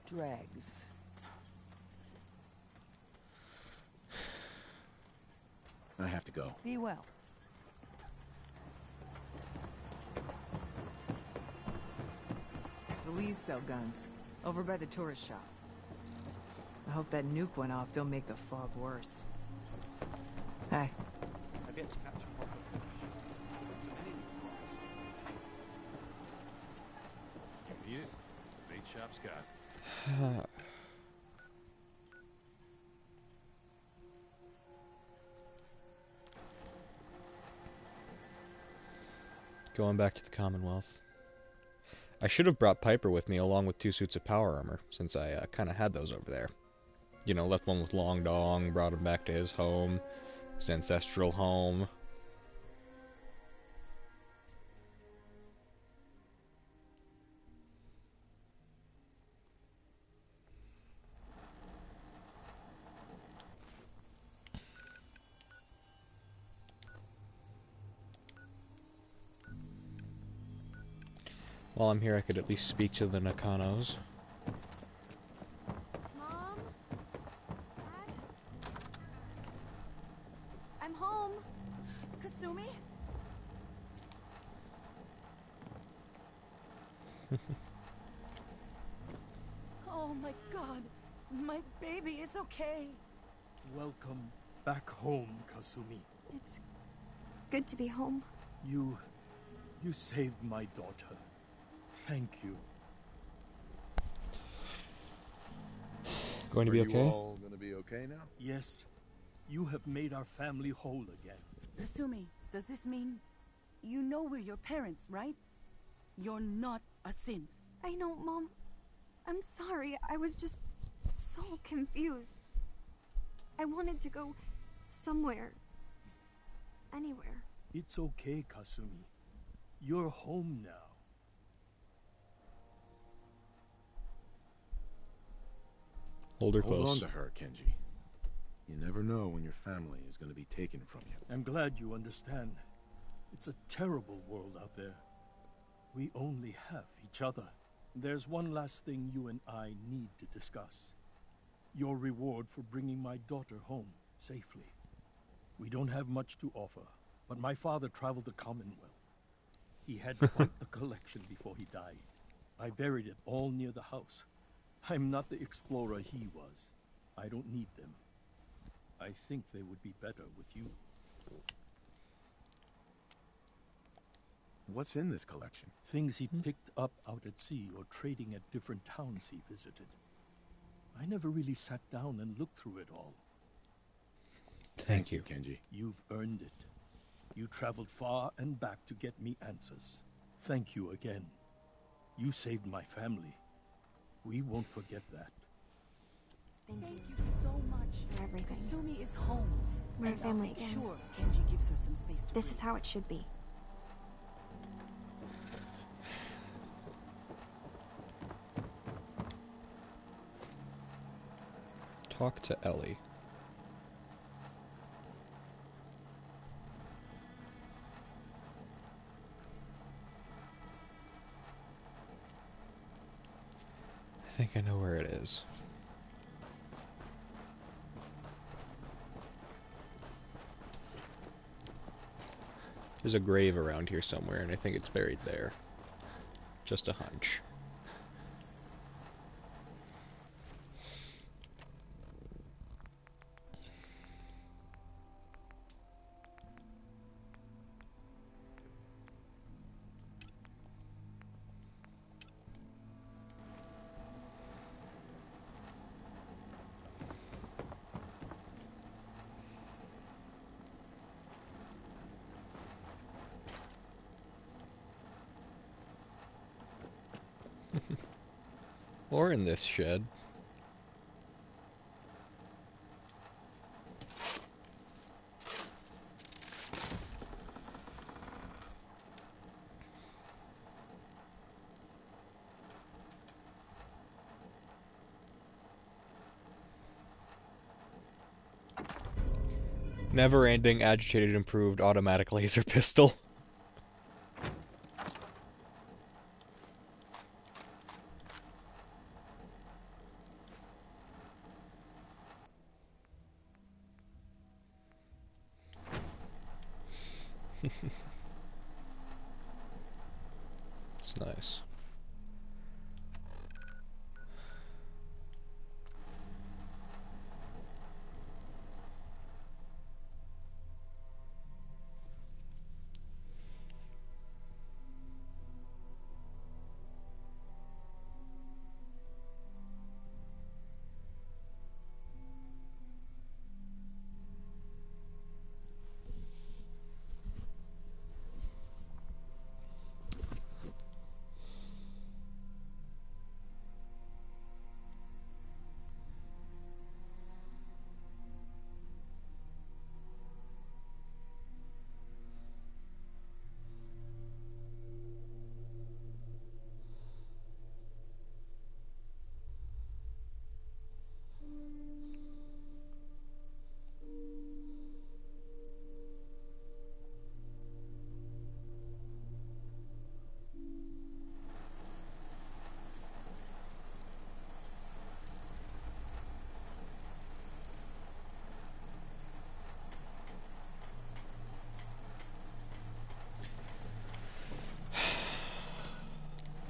dregs. I have to go. Be well. The Lees sell guns, over by the tourist shop. I hope that nuke went off don't make the fog worse. Hey. You need it? Bait shop's got. Going back to the Commonwealth. I should have brought Piper with me along with 2 suits of power armor, since I kind of had those over there. You know, left one with Long Dong, brought him back to his home, his ancestral home. While I'm here, I could at least speak to the Nakanos. Mom? Dad? I'm home. Kasumi? Oh my god. My baby is okay. Welcome back home, Kasumi. It's good to be home. You saved my daughter. Thank you. Going to be okay? Are you all going to be okay now? Yes, you have made our family whole again. Kasumi, does this mean you know we're your parents, right? You're not a synth. I know, Mom. I'm sorry. I was just so confused. I wanted to go somewhere. Anywhere. It's okay, Kasumi. You're home now. Hold her Hold close. on to her, Kenji. You never know when your family is going to be taken from you. I'm glad you understand. It's a terrible world out there. We only have each other. There's one last thing you and I need to discuss. Your reward for bringing my daughter home safely. We don't have much to offer, but my father traveled the Commonwealth. He had quite a collection before he died. I buried it all near the house. I'm not the explorer he was. I don't need them. I think they would be better with you. What's in this collection? Things he picked up out at sea or trading at different towns he visited. I never really sat down and looked through it all. Thank you, Kenji. You've earned it. You traveled far and back to get me answers. Thank you again. You saved my family. We won't forget that. Thank you so much. For everything. Kasumi is home. We're and family I'll make again. sure Kenji gives her some space to This breathe. is how it should be. Talk to Ellie. I think I know where it is. There's a grave around here somewhere, and I think it's buried there. Just a hunch. Or in this shed. Never-ending, agitated, improved, automatic laser pistol. It's nice.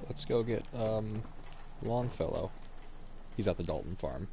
Let's go get, Longfellow. He's at the Dalton farm.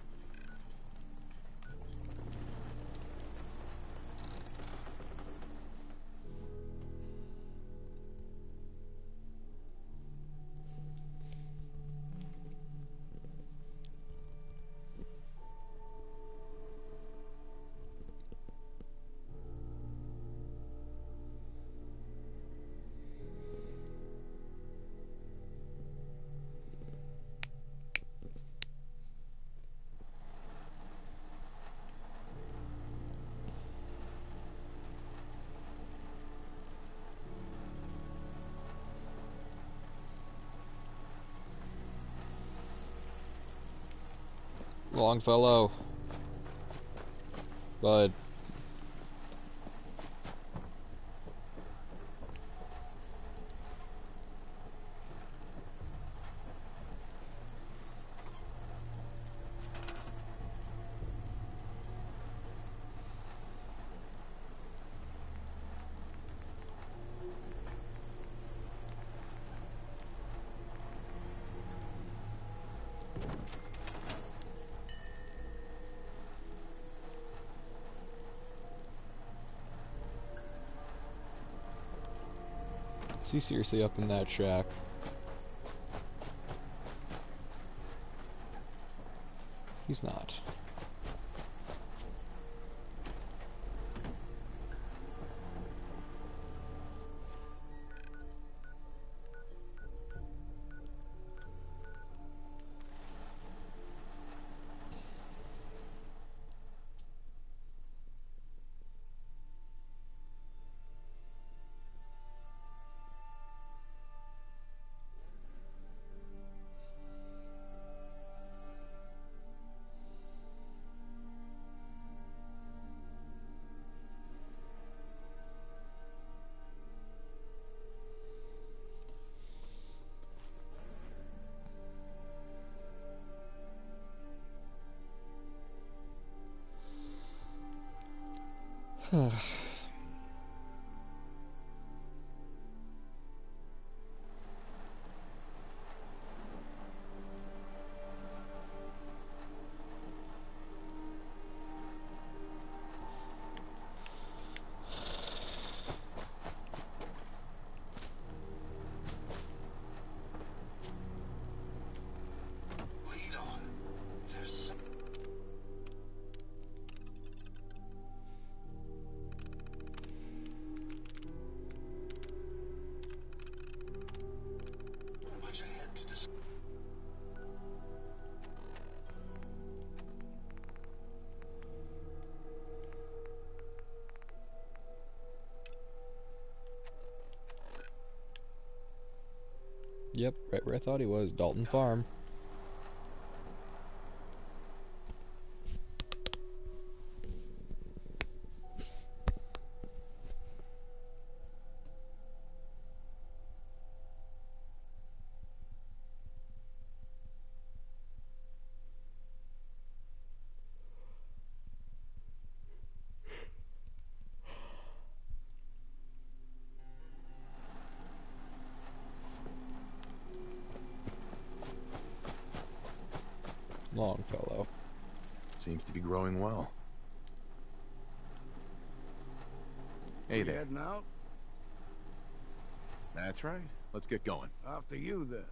Longfellow. Bud. Is he seriously up in that shack? He's not. Yep, right where I thought he was. Dalton Farm. Longfellow. Seems to be growing well. Hey there. Heading out? That's right. Let's get going. After you, then.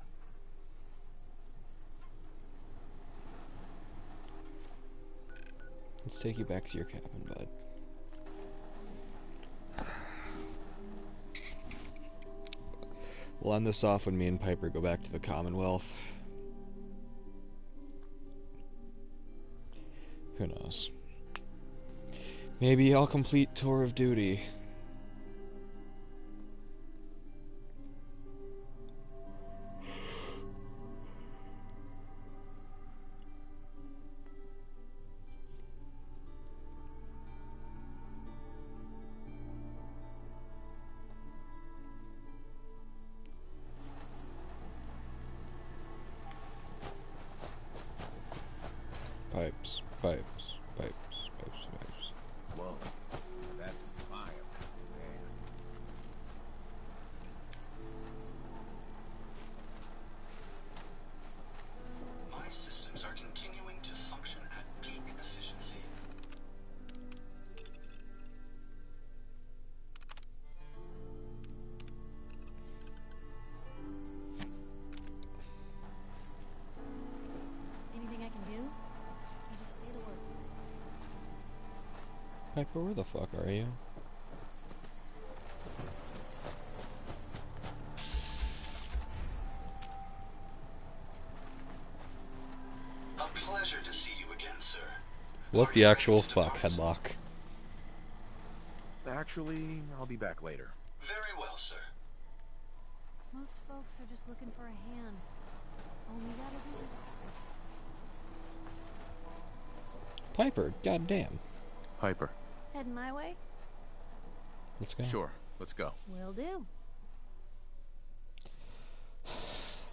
Let's take you back to your cabin, bud. We'll end this off when me and Piper go back to the Commonwealth. Who knows? Maybe I'll complete Tour of Duty. Pipes, pipes, pipes, pipes, pipes. Whoa, that's fire, man. My systems are continuing to function at peak efficiency. Anything I can do? You just say the word. Piper, where the fuck are you? A pleasure to see you again, sir. What the actual fuck, Headlock? Actually, I'll be back later. Very well, sir. Most folks are just looking for a hand. All we gotta do is ask. Piper, goddamn. Piper. Heading my way? Let's go. Sure, let's go. Will do.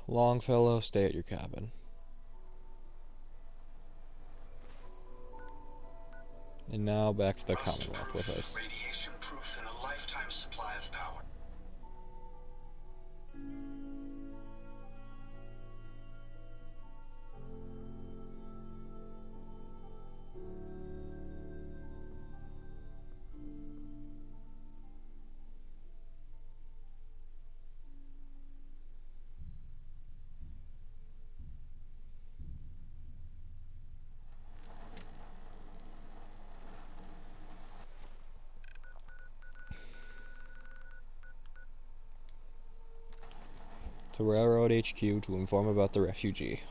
Longfellow, stay at your cabin. And now back to the Commonwealth with us. Radiation proof and a lifetime supply of power. To Railroad HQ to inform about the refugee.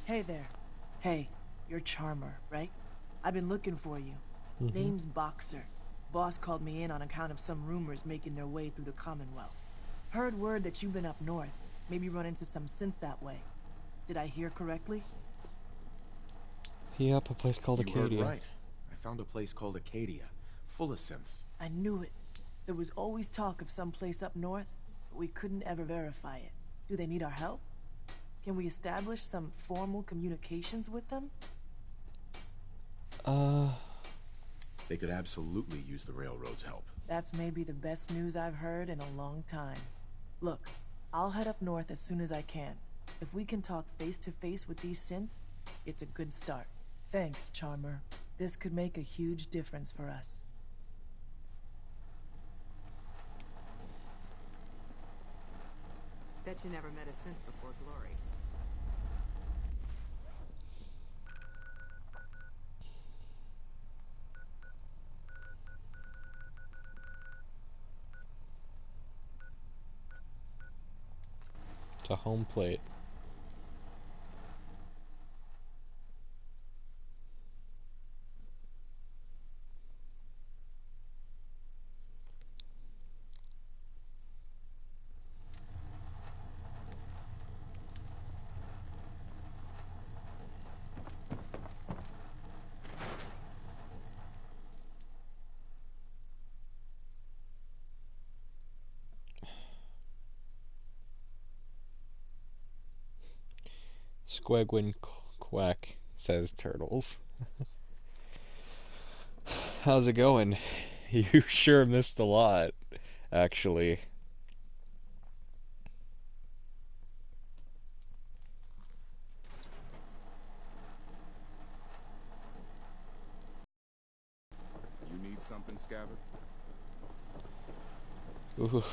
Hey there. Hey, you're Charmer, right? I've been looking for you. Mhm. Name's Boxer. Boss called me in on account of some rumors making their way through the Commonwealth. Heard word that you've been up north. Maybe run into some synths that way. Did I hear correctly? Yep, a place called You heard Acadia. right. I found a place called Acadia, full of synths. I knew it. There was always talk of some place up north, but we couldn't ever verify it. Do they need our help? Can we establish some formal communications with them? They could absolutely use the railroad's help. That's maybe the best news I've heard in a long time. Look, I'll head up north as soon as I can. If we can talk face to face with these synths, it's a good start. Thanks, Charmer. This could make a huge difference for us. Bet you never met a synth before Glory. To home plate. Squegwin quack, says Turtles. How's it going? You sure missed a lot, actually. You need something, Scabbard? Ooh.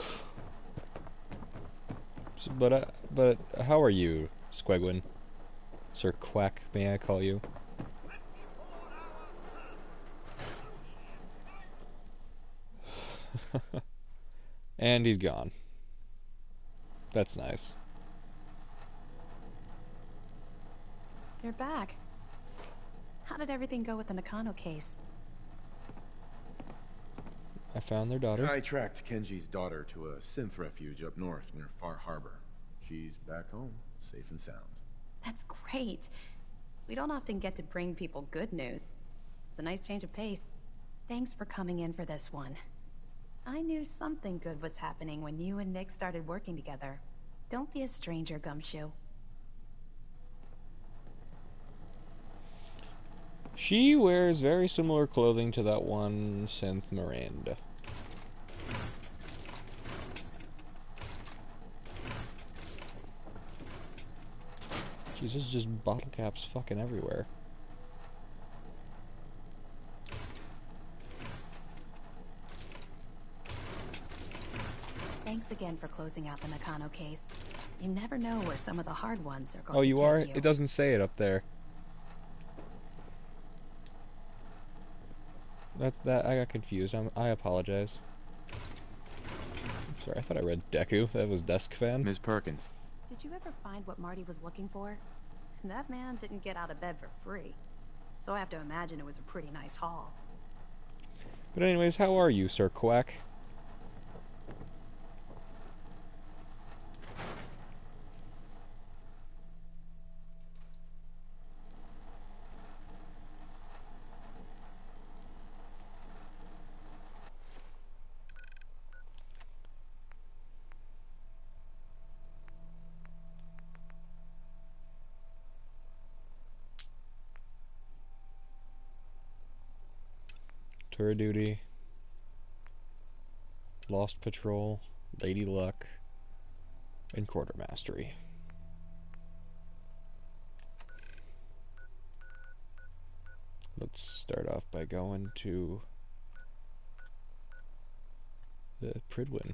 But how are you, Squegwin? Sir Quack, may I call you? And he's gone. That's nice. You're back. How did everything go with the Nakano case? I found their daughter. I tracked Kenji's daughter to a synth refuge up north near Far Harbor. She's back home, safe and sound. That's great. We don't often get to bring people good news. It's a nice change of pace. Thanks for coming in for this one. I knew something good was happening when you and Nick started working together. Don't be a stranger, Gumshoe. She wears very similar clothing to that one synth Miranda. Jesus, just bottle caps fucking everywhere. Thanks again for closing out the Nakano case. You never know where some of the hard ones are going Oh, to you take are? you. It doesn't say it up there. That's that. I got confused. I apologize. Sorry, I thought I read Deku. That was Desk Fan. Ms. Perkins. Did you ever find what Marty was looking for? That man didn't get out of bed for free. So I have to imagine it was a pretty nice haul. But anyways, how are you, Sir Quack? Tour duty. Lost Patrol. Lady Luck. And Quartermastery. Let's start off by going to the Pridwin.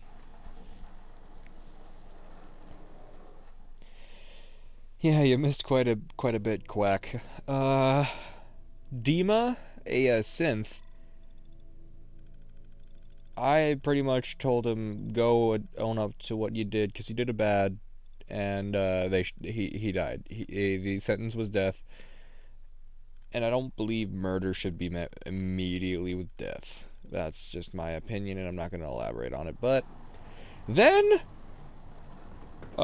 Yeah, you missed quite a bit, Quack. Dima, a synth. I pretty much told him go own up to what you did because he did a bad, and he died. The sentence was death, and I don't believe murder should be met immediately with death. That's just my opinion, and I'm not going to elaborate on it. But then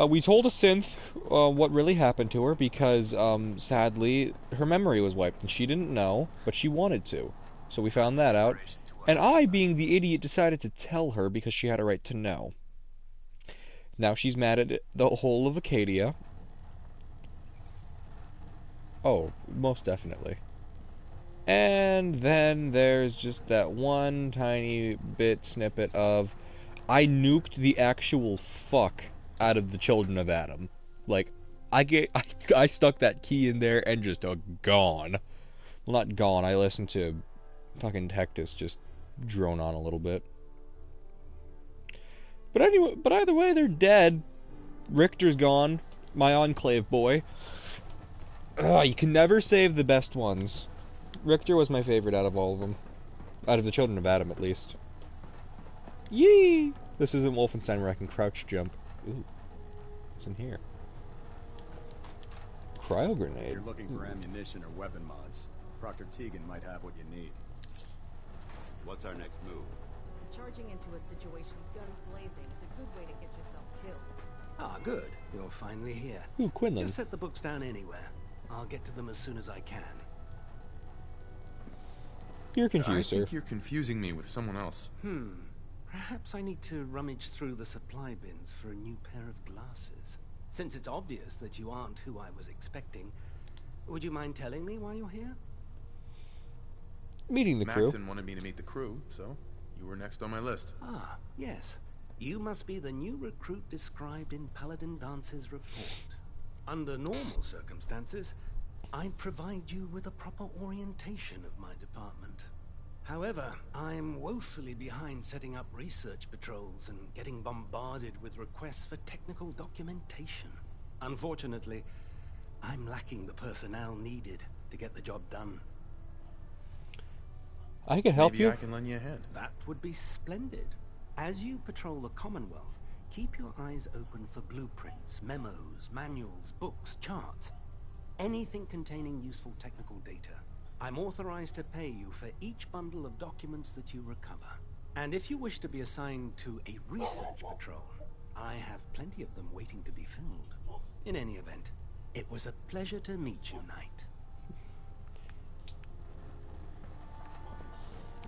we told a synth what really happened to her because sadly her memory was wiped, and she didn't know, but she wanted to. So we found that out. And I, being the idiot, decided to tell her because she had a right to know. Now she's mad at the whole of Acadia. Oh, most definitely. And then there's just that one tiny bit snippet of I nuked the actual fuck out of the children of Adam. Like, I stuck that key in there and just gone. Well, not gone. I listened to fucking Tectus just drone on a little bit. But anyway, but either way, they're dead. Richter's gone. My Enclave boy. Ugh, you can never save the best ones. Richter was my favorite out of all of them. Out of the Children of Adam, at least. Yee! This isn't Wolfenstein where I can crouch jump. Ooh. What's in here? Cryo If grenade. you're looking for ammunition or weapon mods, Proctor Tegan might have what you need. What's our next move? Charging into a situation guns blazing is a good way to get yourself killed. Ah, good. You're finally here. Ooh, Quinlan. Just set the books down anywhere. I'll get to them as soon as I can. You're confused, I think sir. you're confusing me with someone else. Perhaps I need to rummage through the supply bins for a new pair of glasses. Since it's obvious that you aren't who I was expecting, would you mind telling me why you're here? Meeting the crew. Maxon wanted me to meet the crew, so you were next on my list. Ah, yes. You must be the new recruit described in Paladin Dance's report. Under normal circumstances, I'd provide you with a proper orientation of my department. However, I'm woefully behind setting up research patrols and getting bombarded with requests for technical documentation. Unfortunately, I'm lacking the personnel needed to get the job done. I can help you. Maybe I can lend you a hand. That would be splendid. As you patrol the Commonwealth, keep your eyes open for blueprints, memos, manuals, books, charts. Anything containing useful technical data. I'm authorized to pay you for each bundle of documents that you recover. And if you wish to be assigned to a research patrol, I have plenty of them waiting to be filled. In any event, it was a pleasure to meet you, Knight.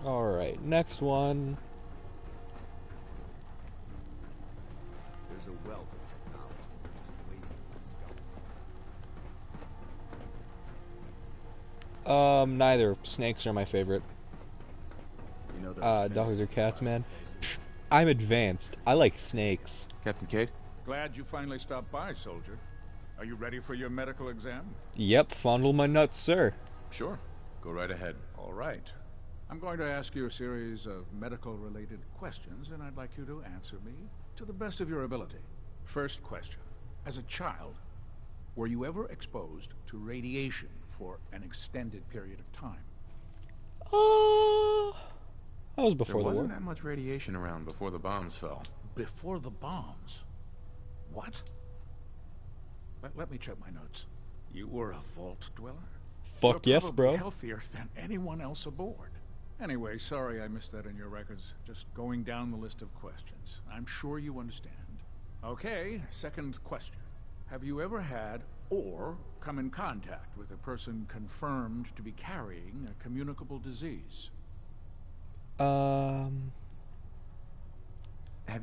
Alright, next one. There's a wealth of technology just waiting to discover. Neither. Snakes are my favorite. You know dogs or cats, man. I'm advanced. I like snakes. Captain Cade? Glad you finally stopped by, soldier. Are you ready for your medical exam? Yep, fondle my nuts, sir. Sure. Go right ahead. All right. I'm going to ask you a series of medical-related questions, and I'd like you to answer me to the best of your ability. First question. As a child, were you ever exposed to radiation for an extended period of time? That was before there the wasn't war. that much radiation around before the bombs fell. Before the bombs? What? Let me check my notes. You were a vault dweller? Fuck You're yes, probably bro. Healthier than anyone else aboard. Anyway, sorry I missed that in your records. Just going down the list of questions. I'm sure you understand. Okay, second question. Have you ever had or come in contact with a person confirmed to be carrying a communicable disease? Have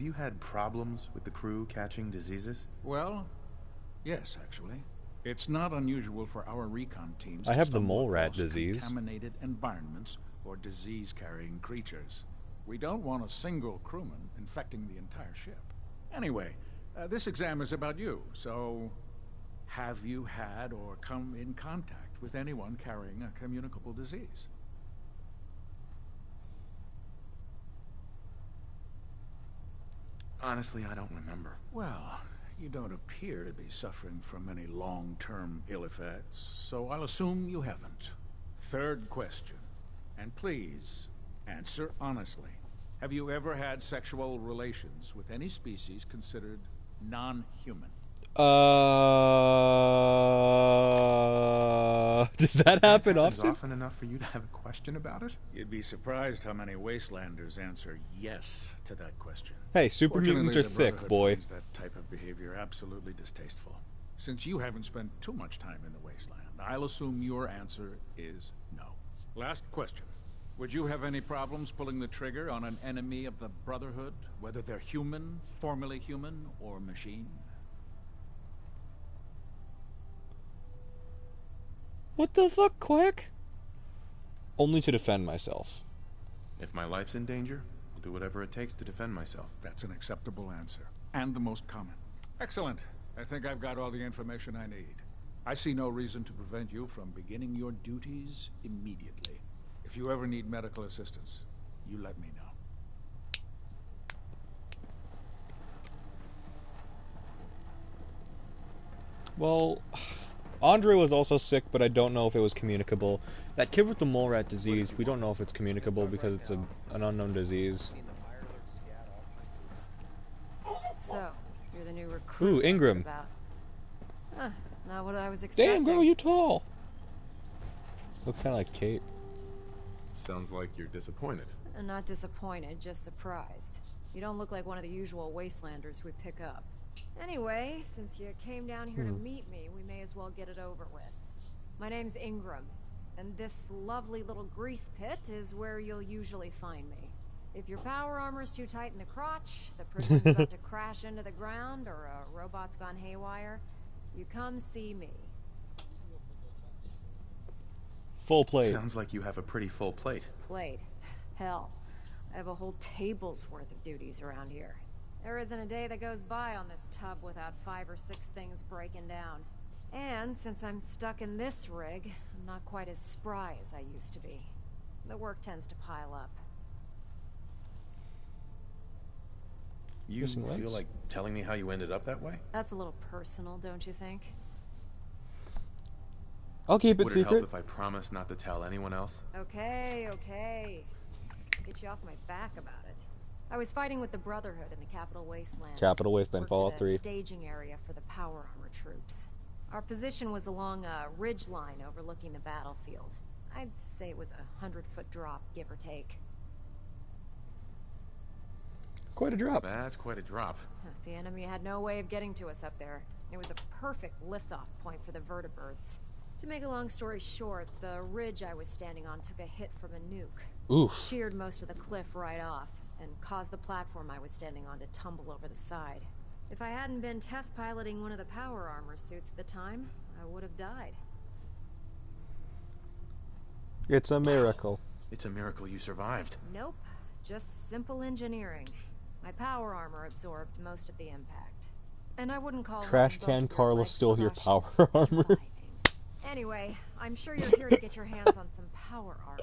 you had problems with the crew catching diseases? Well, yes, actually. It's not unusual for our recon teams I to have the stumble mole rat across disease. contaminated environments or disease-carrying creatures. We don't want a single crewman infecting the entire ship. Anyway, this exam is about you, so have you had or come in contact with anyone carrying a communicable disease? Honestly, I don't remember. Well, you don't appear to be suffering from any long-term ill effects, so I'll assume you haven't. Third question, and please, answer honestly. Have you ever had sexual relations with any species considered non-human? Does that happen happens often? often enough for you to have a question about it? You'd be surprised how many wastelanders answer yes to that question. Hey, super mutants are Fortunately, the thick, Brotherhood boy. finds that type of behavior absolutely distasteful. Since you haven't spent too much time in the wasteland, I'll assume your answer is no. Last question. Would you have any problems pulling the trigger on an enemy of the Brotherhood, whether they're human, formerly human, or machine? What the fuck, Quack? Only to defend myself. If my life's in danger, I'll do whatever it takes to defend myself. That's an acceptable answer, and the most common. Excellent. I think I've got all the information I need. I see no reason to prevent you from beginning your duties immediately. If you ever need medical assistance, you let me know. Well, Andre was also sick, but I don't know if it was communicable. That kid with the mole rat disease, we don't know if it's communicable because it's an unknown disease. So, You're the new recruit. Ooh, Ingram. About. Huh, not what I was expecting. Damn, girl, you tall. Look kind of like Kate. Sounds like you're disappointed. Not disappointed, just surprised. You don't look like one of the usual wastelanders we pick up. Anyway, since you came down here to meet me, we may as well get it over with. My name's Ingram, and this lovely little grease pit is where you'll usually find me. If your power armor's too tight in the crotch, the prison's about to crash into the ground, or a robot's gone haywire, you come see me. Full plate. Sounds like you have a pretty full plate. Plate? Hell, I have a whole table's worth of duties around here. There isn't a day that goes by on this tub without 5 or 6 things breaking down. And since I'm stuck in this rig, I'm not quite as spry as I used to be. The work tends to pile up. You feel like telling me how you ended up that way? That's a little personal, don't you think? I'll keep it Would secret. Would it help if I promise not to tell anyone else? Okay, okay. Get you off my back about it. I was fighting with the Brotherhood in the Capital Wasteland. Capital Wasteland, Fallout 3. Staging area for the power armor troops. Our position was along a ridge line overlooking the battlefield. I'd say it was a 100-foot drop, give or take. Quite a drop. That's quite a drop. The enemy had no way of getting to us up there. It was a perfect liftoff point for the vertibirds. To make a long story short, the ridge I was standing on took a hit from a nuke. Oof. Sheared most of the cliff right off, and caused the platform I was standing on to tumble over the side. If I hadn't been test piloting one of the power armor suits at the time, I would have died. It's a miracle. It's a miracle you survived. Nope. Just simple engineering. My power armor absorbed most of the impact. And I wouldn't call Trash can Carla stole your power armor. Anyway, I'm sure you're here to get your hands on some power armor.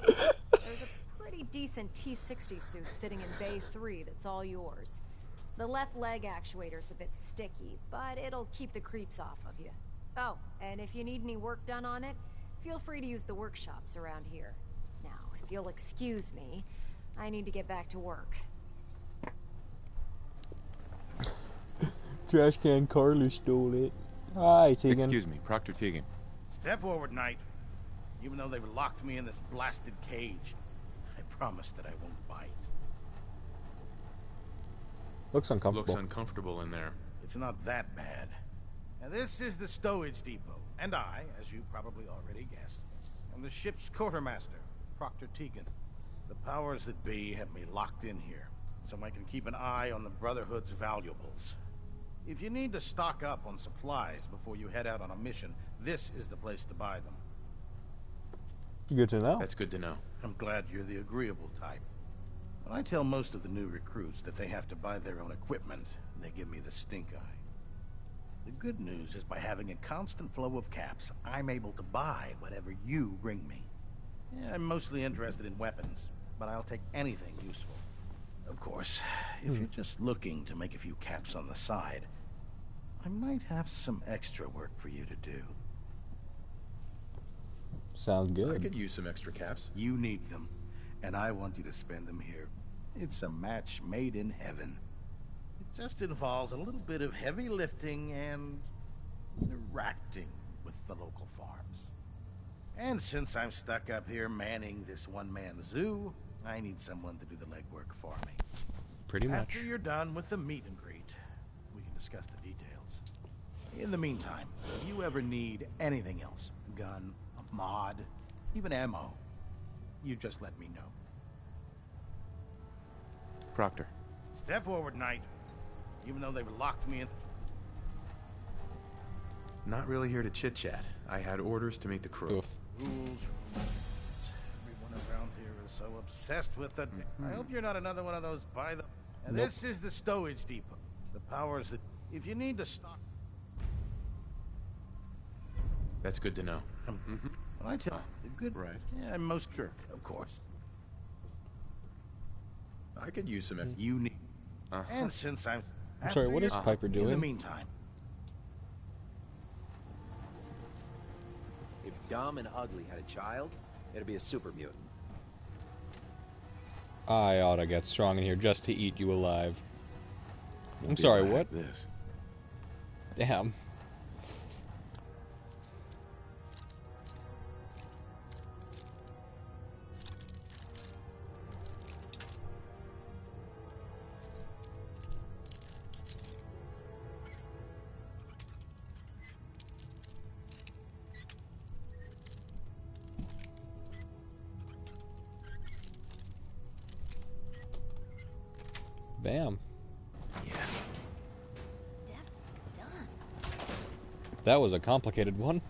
There's a pretty decent T-60 suit sitting in Bay 3 that's all yours. The left leg actuator's a bit sticky, but it'll keep the creeps off of you. Oh, and if you need any work done on it, feel free to use the workshops around here. Now, if you'll excuse me, I need to get back to work. Trash can Carla stole it. Hi, Tegan. Excuse me, Proctor Tegan. Step forward, Knight. Even though they've locked me in this blasted cage, I promise that I won't bite. Looks uncomfortable. Looks uncomfortable in there. It's not that bad. Now, this is the stowage depot, and I, as you probably already guessed, am the ship's quartermaster, Proctor Tegan. The powers that be have me locked in here, so I can keep an eye on the Brotherhood's valuables. If you need to stock up on supplies before you head out on a mission, this is the place to buy them. Good to know. That's good to know. I'm glad you're the agreeable type. When I tell most of the new recruits that they have to buy their own equipment, they give me the stink eye. The good news is by having a constant flow of caps, I'm able to buy whatever you bring me. Yeah, I'm mostly interested in weapons, but I'll take anything useful. Of course, if you're just looking to make a few caps on the side, I might have some extra work for you to do. Sounds good. I could use some extra caps. You need them, and I want you to spend them here. It's a match made in heaven. It just involves a little bit of heavy lifting and interacting with the local farms. And since I'm stuck up here manning this one-man zoo, I need someone to do the legwork for me. Pretty much. After you're done with the meet and greet, we can discuss the details. In the meantime, if you ever need anything else, a gun, a mod, even ammo, you just let me know. Proctor. Step forward, Knight. Even though they've locked me in... Not really here to chit-chat. I had orders to meet the crew. Oof. Rules. Everyone around here is so obsessed with it. I hope you're not another one of those by the... And this is the stowage depot. The powers that... If you need to stock... That's good to know. When I tell the good... Right. Yeah, I'm most sure, of course. I could use some... You need... And since I'm sorry, what is Piper doing? In the meantime... If Dumb and Ugly had a child, it'd be a super mutant. I ought to get strong in here just to eat you alive. I'm sorry, what? This. Damn. Bam. That was a complicated one.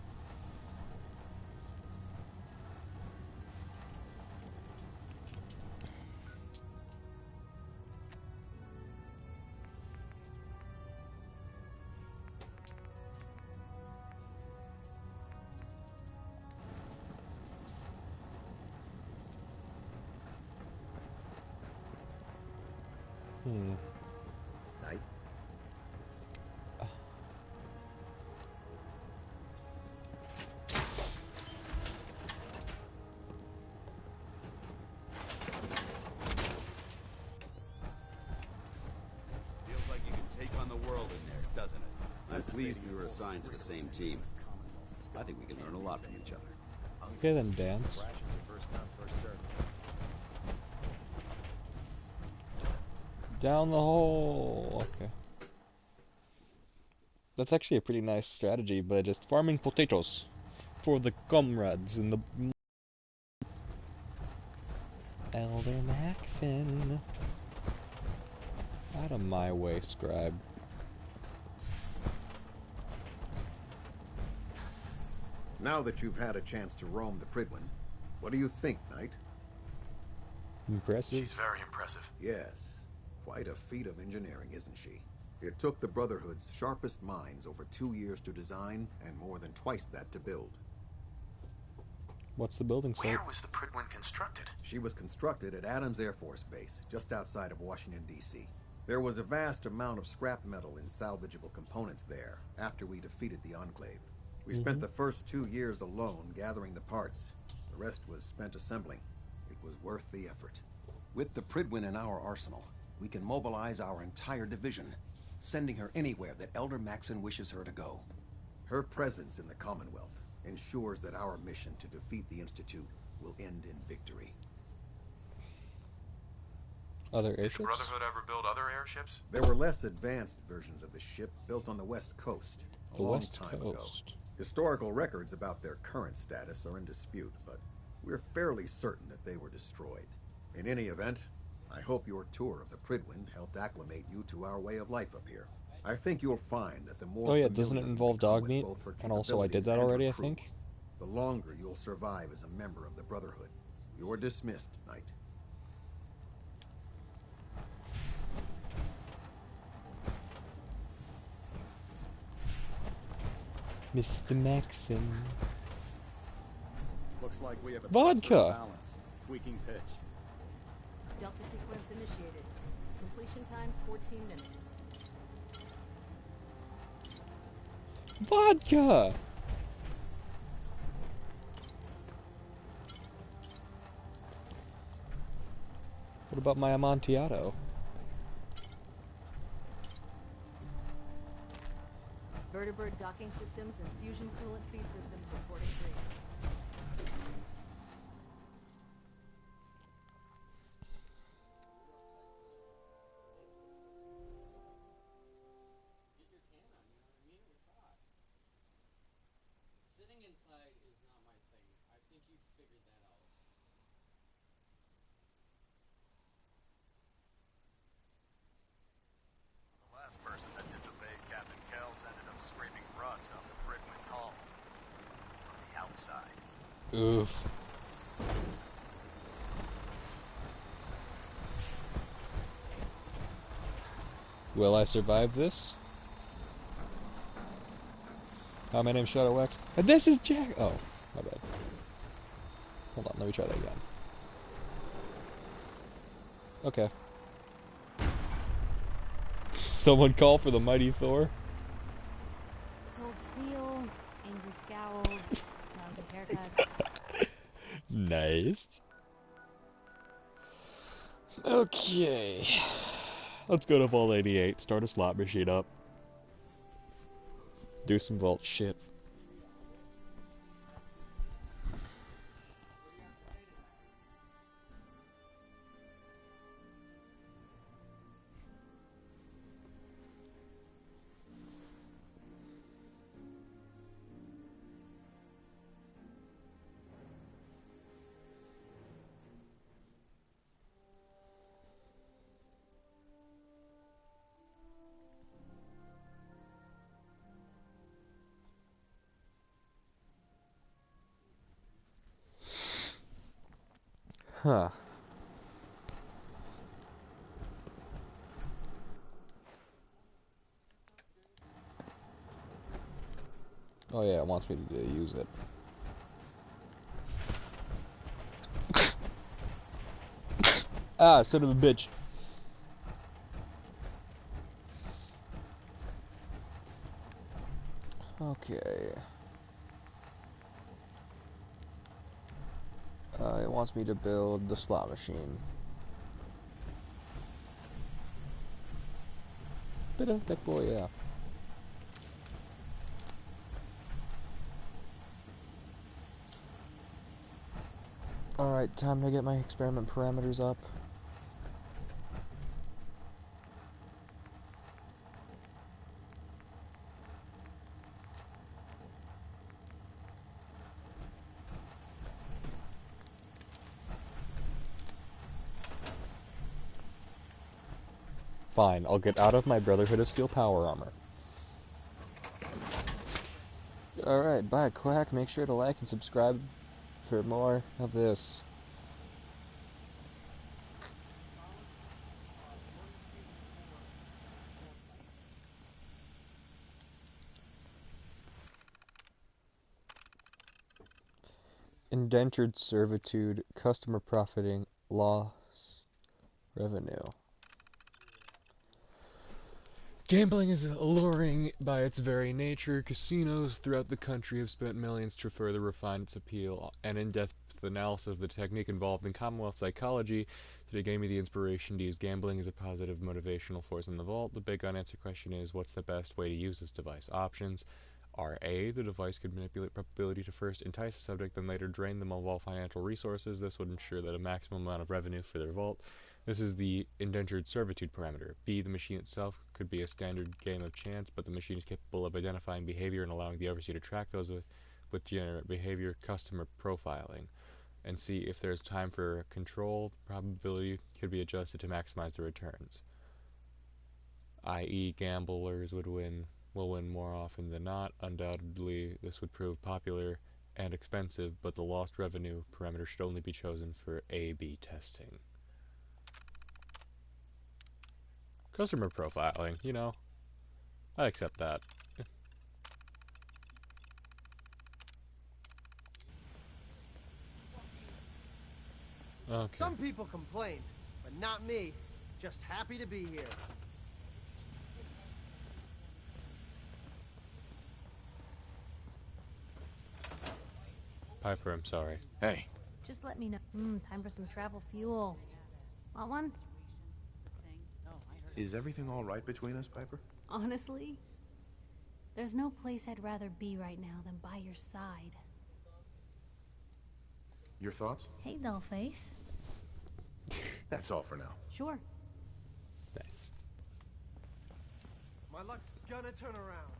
Knight? Feels like you can take on the world in there, doesn't it? I'm pleased we were assigned to the same team. I think we can learn a lot from each other. Okay then, dance. Down the hole. Okay. That's actually a pretty nice strategy, but just farming potatoes for the comrades in the Elder Maxon. Out of my way, scribe. Now that you've had a chance to roam the Pridwin, what do you think, Knight? Impressive. She's very impressive. Yes. Quite a feat of engineering, isn't she? It took the Brotherhood's sharpest minds over 2 years to design, and more than twice that to build. What's the building site? Where was the Pridwin constructed? She was constructed at Adams Air Force Base, just outside of Washington, D.C. There was a vast amount of scrap metal and salvageable components there after we defeated the Enclave. We spent the first 2 years alone gathering the parts. The rest was spent assembling. It was worth the effort. With the Pridwin in our arsenal, we can mobilize our entire division, sending her anywhere that Elder Maxon wishes her to go. Her presence in the Commonwealth ensures that our mission to defeat the Institute will end in victory. Other airships? Did the Brotherhood ever build other airships? There were less advanced versions of the ship built on the West Coast a long time ago. Historical records about their current status are in dispute, but we're fairly certain that they were destroyed. In any event, I hope your tour of the Pridwin helped acclimate you to our way of life up here. I think you'll find that the more Oh yeah, doesn't it involve dog meat? And also I did that already, I think. The longer you'll survive as a member of the Brotherhood. You're dismissed, Knight. Mr. Maxon. Looks like we have a Vodka. balance. Tweaking pitch. Delta sequence initiated. Completion time 14 minutes. Vodka! What about my Amontillado? Vertibird docking systems and fusion coolant feed systems reporting green. The last person that disobeyed Captain Kells ended up scraping rust off the Pridwin's hull. From the outside. Oof. Will I survive this? Hi, my name's Shadow Wax. And this is Jack. Oh, my bad. Hold on, let me try that again. Okay. Someone call for the mighty Thor. Cold steel, angry scowls, lousy haircuts. Nice. Okay. Let's go to Vault 88, start a slot machine up. Do some vault shit. Huh. Oh yeah, it wants me to use it. Ah, son of a bitch. Okay. It wants me to build the slot machine. Bit of thick boy, yeah. Alright, time to get my experiment parameters up. Fine, I'll get out of my Brotherhood of Steel power armor. Alright, bye Quack. Make sure to like and subscribe for more of this. Indentured servitude, customer profiting, loss, revenue. Gambling is alluring by its very nature. Casinos throughout the country have spent millions to further refine its appeal. An in-depth analysis of the technique involved in Commonwealth psychology today gave me the inspiration to use gambling as a positive motivational force in the vault. The big unanswered question is, what's the best way to use this device? Options are A, the device could manipulate probability to first entice the subject, then later drain them of all financial resources. This would ensure that a maximum amount of revenue for their vault. This is the indentured servitude parameter. B, the machine itself could be a standard game of chance, but the machine is capable of identifying behavior and allowing the overseer to track those with degenerate behavior, customer profiling. And C, if there's time for control, the probability could be adjusted to maximize the returns. I.e., gamblers will win more often than not. Undoubtedly, this would prove popular and expensive, but the lost revenue parameter should only be chosen for A/B testing. Customer profiling, you know, I accept that. Okay. Some people complain, but not me. Just happy to be here. Piper, I'm sorry. Hey. Just let me know. Time for some travel fuel. Want one? Is everything all right between us, Piper? Honestly, there's no place I'd rather be right now than by your side. Your thoughts? Hey, dollface. That's all for now. Sure. Nice. My luck's gonna turn around.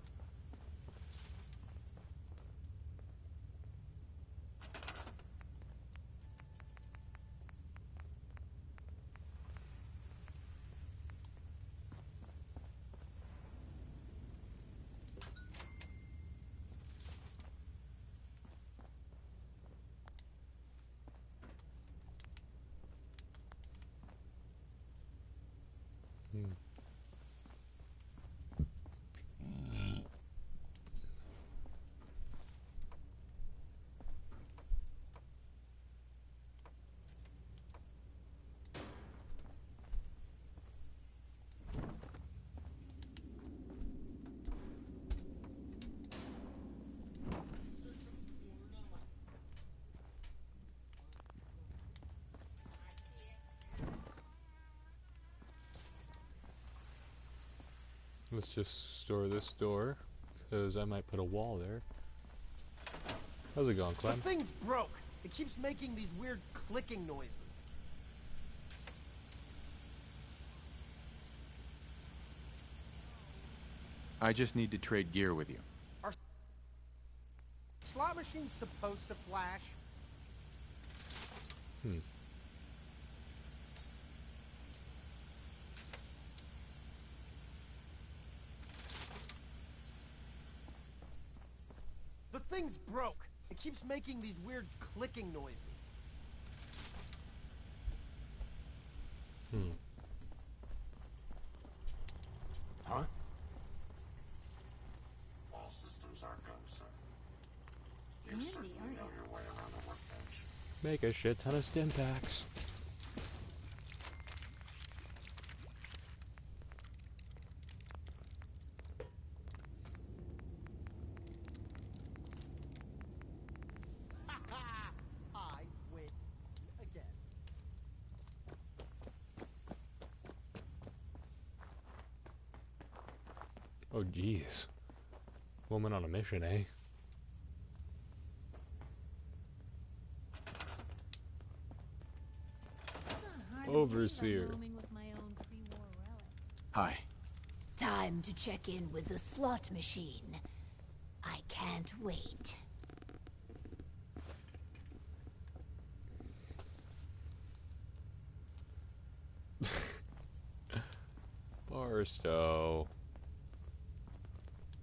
Let's just store this door, because I might put a wall there. How's it going, Clem? The thing's broke. It keeps making these weird clicking noises. I just need to trade gear with you. Are slot machines supposed to flash? The thing's broke. It keeps making these weird clicking noises. Huh? All systems are go, sir. You certainly know your way around the workbench. Make a shit ton of stim packs. I win again. Oh, jeez. Woman on a mission, eh? Overseer. Hi. Time to check in with the slot machine. I can't wait. Barstow.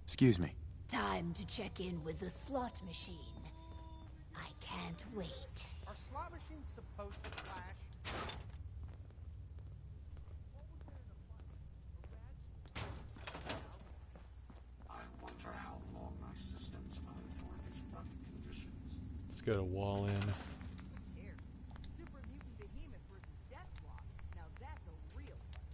Excuse me. Time to check in with the slot machine. I can't wait. Are slot machines supposed to flash? I wonder how long my systems will endure these rough conditions. Let's get a wall in. Super mutant behemoth versus death block. Now that's a real fight.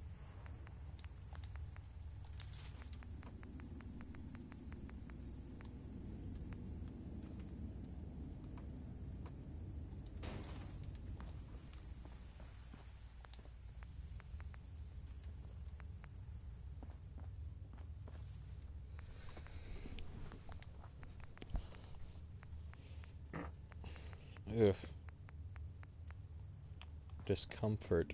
Ugh. Discomfort.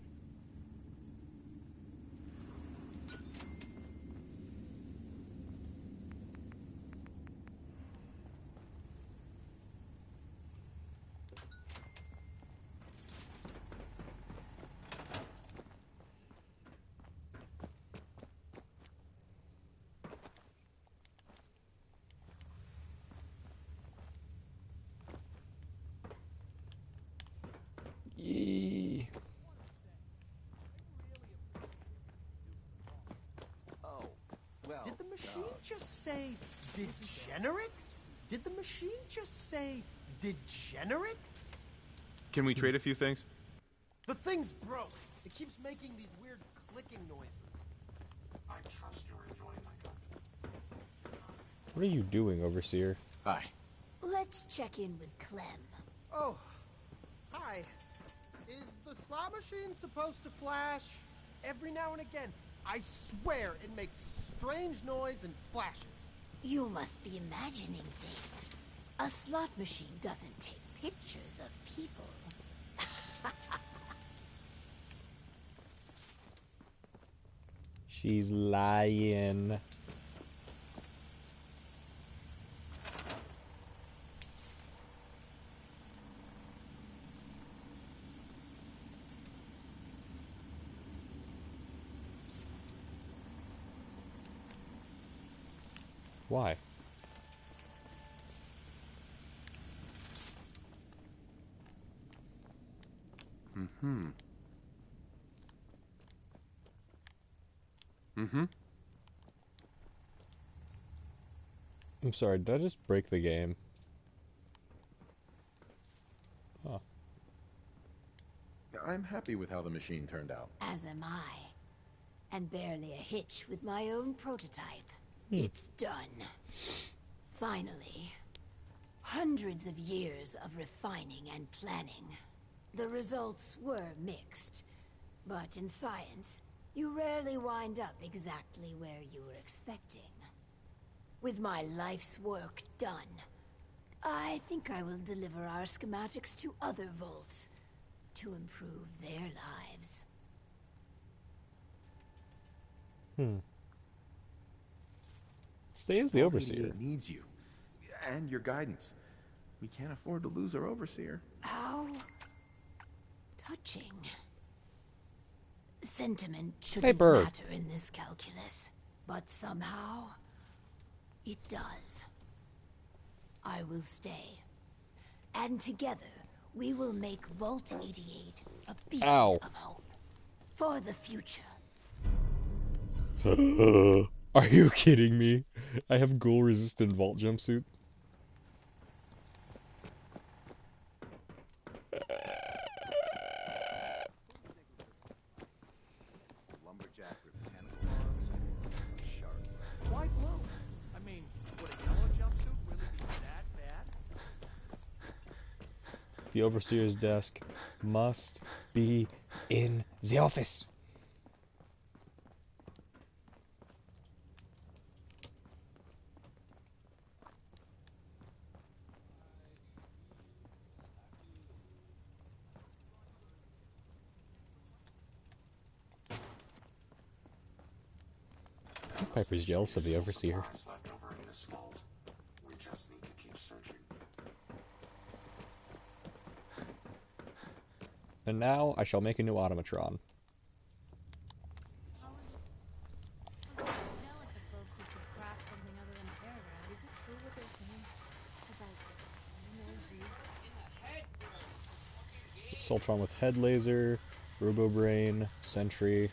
Yee. Oh, well. Did the machine just say degenerate? Did the machine just say degenerate? Can we trade a few things? The thing's broke. It keeps making these weird clicking noises. I trust you're enjoying my company. What are you doing, Overseer? Hi. Let's check in with Clem. Oh, hi. Is the slot machine supposed to flash? Every now and again, I swear it makes strange noise and flashes. You must be imagining things. A slot machine doesn't take pictures of people. She's lying. Why? Mm-hmm. Mm-hmm. I'm sorry, did I just break the game? Huh. I'm happy with how the machine turned out. As am I. And barely a hitch with my own prototype. It's done. Finally. Hundreds of years of refining and planning. The results were mixed. But in science, you rarely wind up exactly where you were expecting. With my life's work done, I think I will deliver our schematics to other vaults to improve their lives. Stay as the overseer. 88 needs you. And your guidance. We can't afford to lose our overseer. How touching. Sentiment Hey, shouldn't bird. matter in this calculus, but somehow it does. I will stay, and together we will make Vault 88 a beacon Ow. of hope for the future. Are you kidding me? I have ghoul-resistant vault jumpsuit. Lumberjack with tentacle arms and sharp. Why blue? I mean, would a yellow jumpsuit really be that bad? The overseer's desk must be in the office. Piper's jealous of the overseer. Left over in this vault. We just need to keep searching. And now I shall make a new automatron. Soltron with head laser, Robo Brain, Sentry,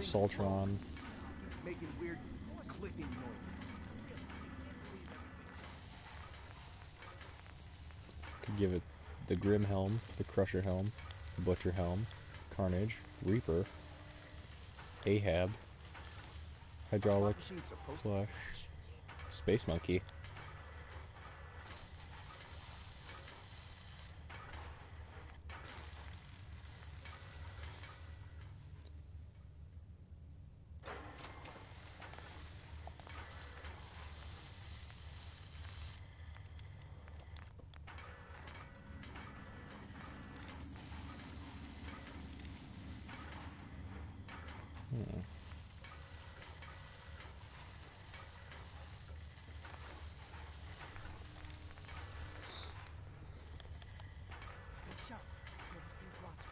Soltron. Keeps making weird clicking noises. Could give it the Grim Helm, the Crusher Helm, the Butcher Helm, Carnage, Reaper, Ahab, Hydraulic, Flush, Space Monkey. Stay sharp. The overseer's watching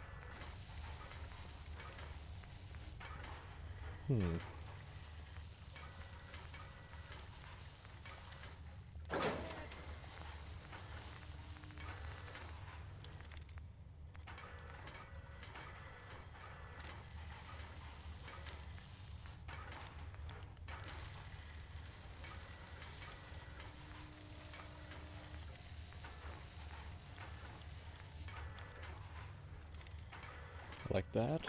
us. Like that.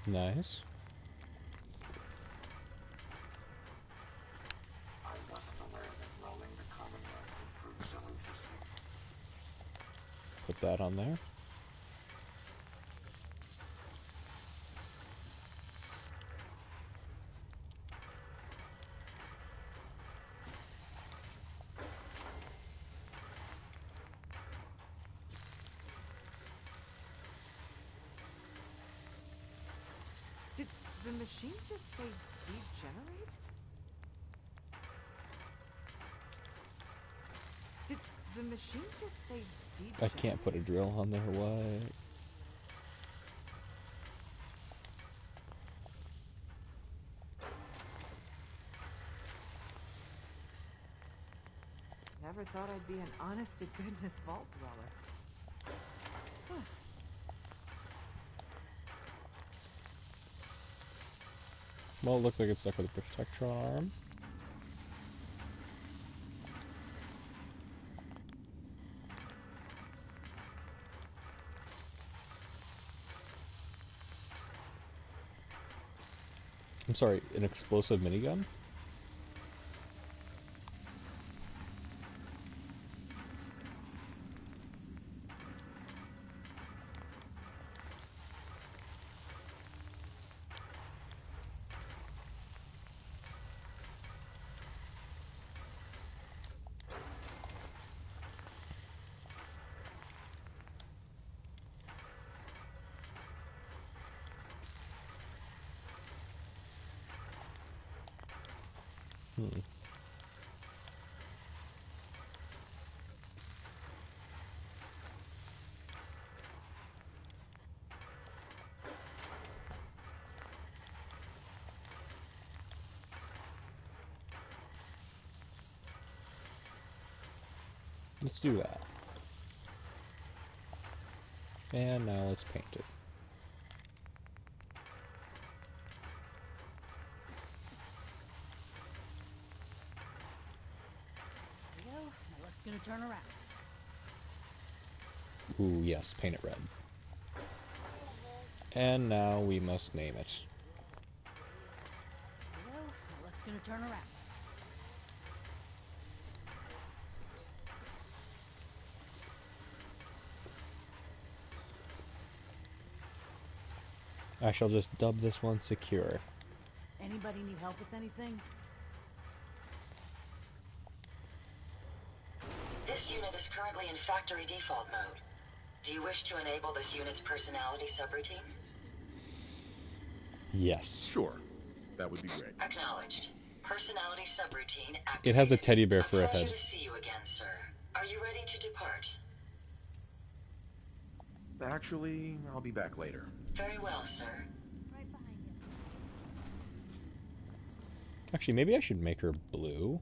Nice. I wasn't aware that rolling the Commonwealth improves electricity. Put that on there. Did the machine just say degenerate? Did the machine just say I can't put a drill on there. What? Never thought I'd be an honest-to-goodness vault dweller. Huh. Well, it looks like it's stuck with a Protectron arm. I'm sorry, an explosive minigun? Let's do that. And now let's paint it. There we go. Now luck's gonna turn around. Ooh, yes, paint it red. And now we must name it. There we go. Now luck's gonna turn around. I shall just dub this one Secure. Anybody need help with anything? This unit is currently in factory default mode. Do you wish to enable this unit's personality subroutine? Yes. Sure. That would be great. Acknowledged. Personality subroutine activated. It has a teddy bear for a Pleasure head. to see you again, sir. Are you ready to depart? Actually, I'll be back later. Very well, sir. Right behind you. Actually, maybe I should make her blue.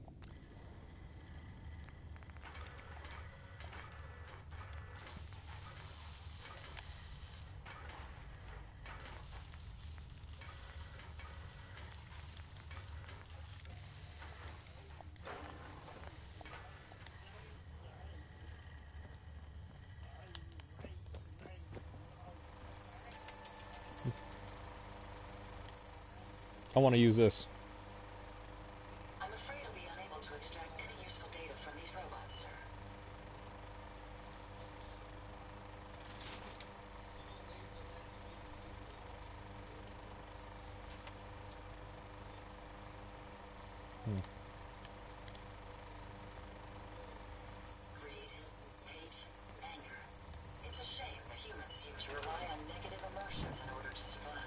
I want to use this. I'm afraid I'll be unable to extract any useful data from these robots, sir. Greed, hate, anger. It's a shame that humans seem to rely on negative emotions in order to survive.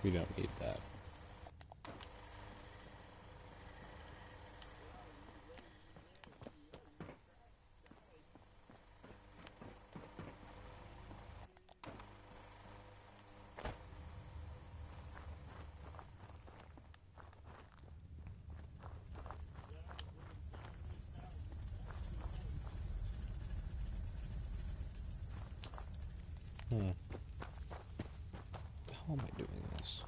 We don't need that. How am I doing this?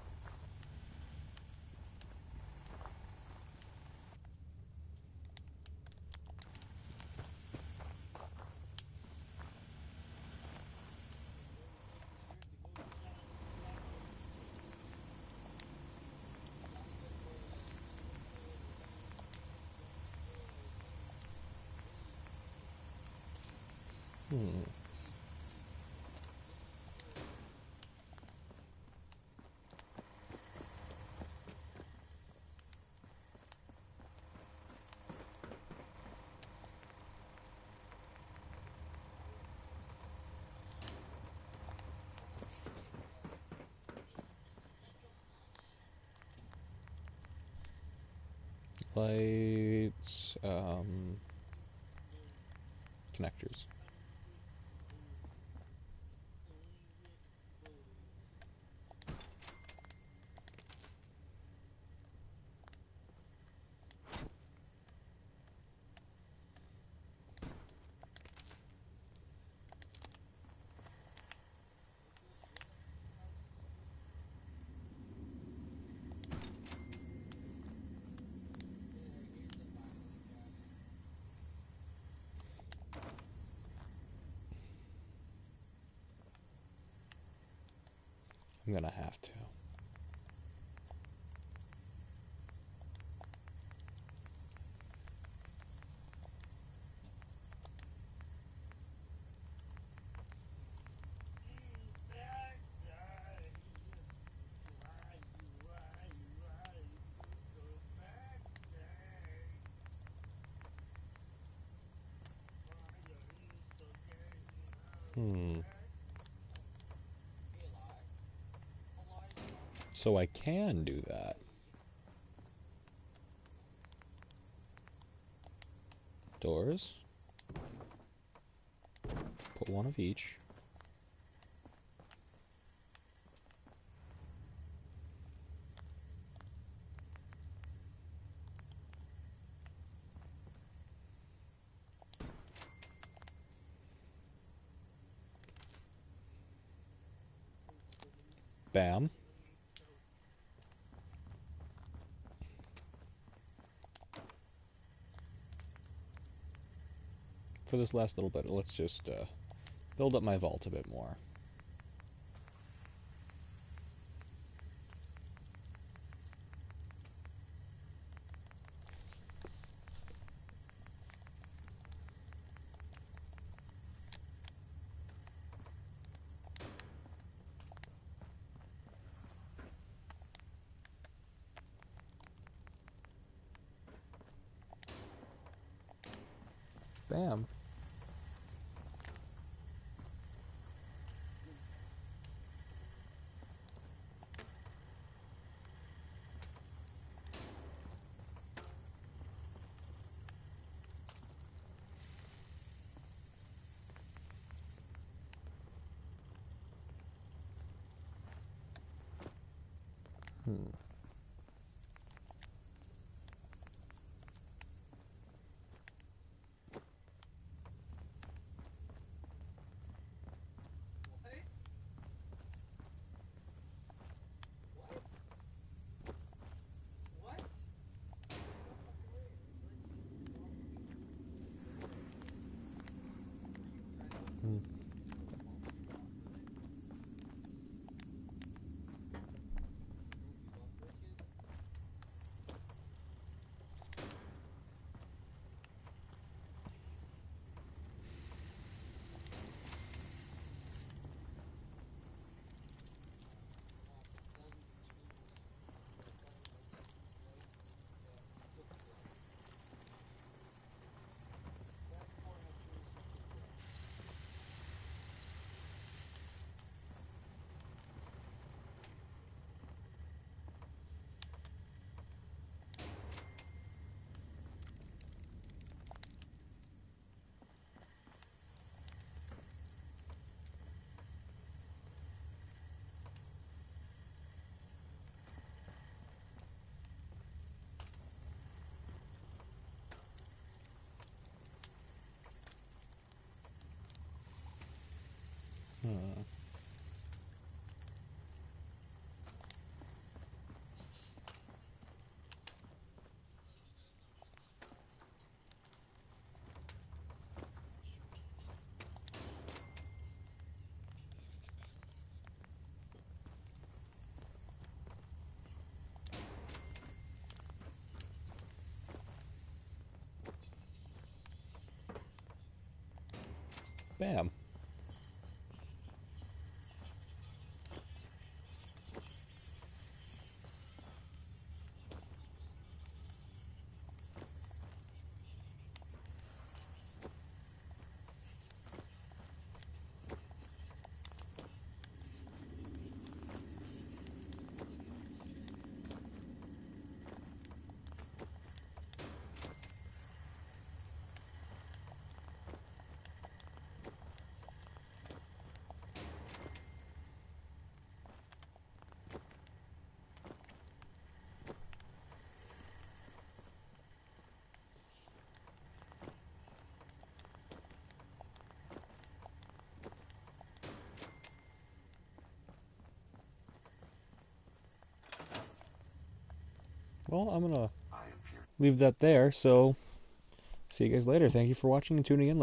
Lights, connectors. I'm gonna have to. So I can do that. Doors. Put one of each. Bam. For this last little bit, let's just build up my vault a bit more. Bam. Bam. Well, I'm gonna leave that there, so see you guys later. Thank you for watching and tuning in.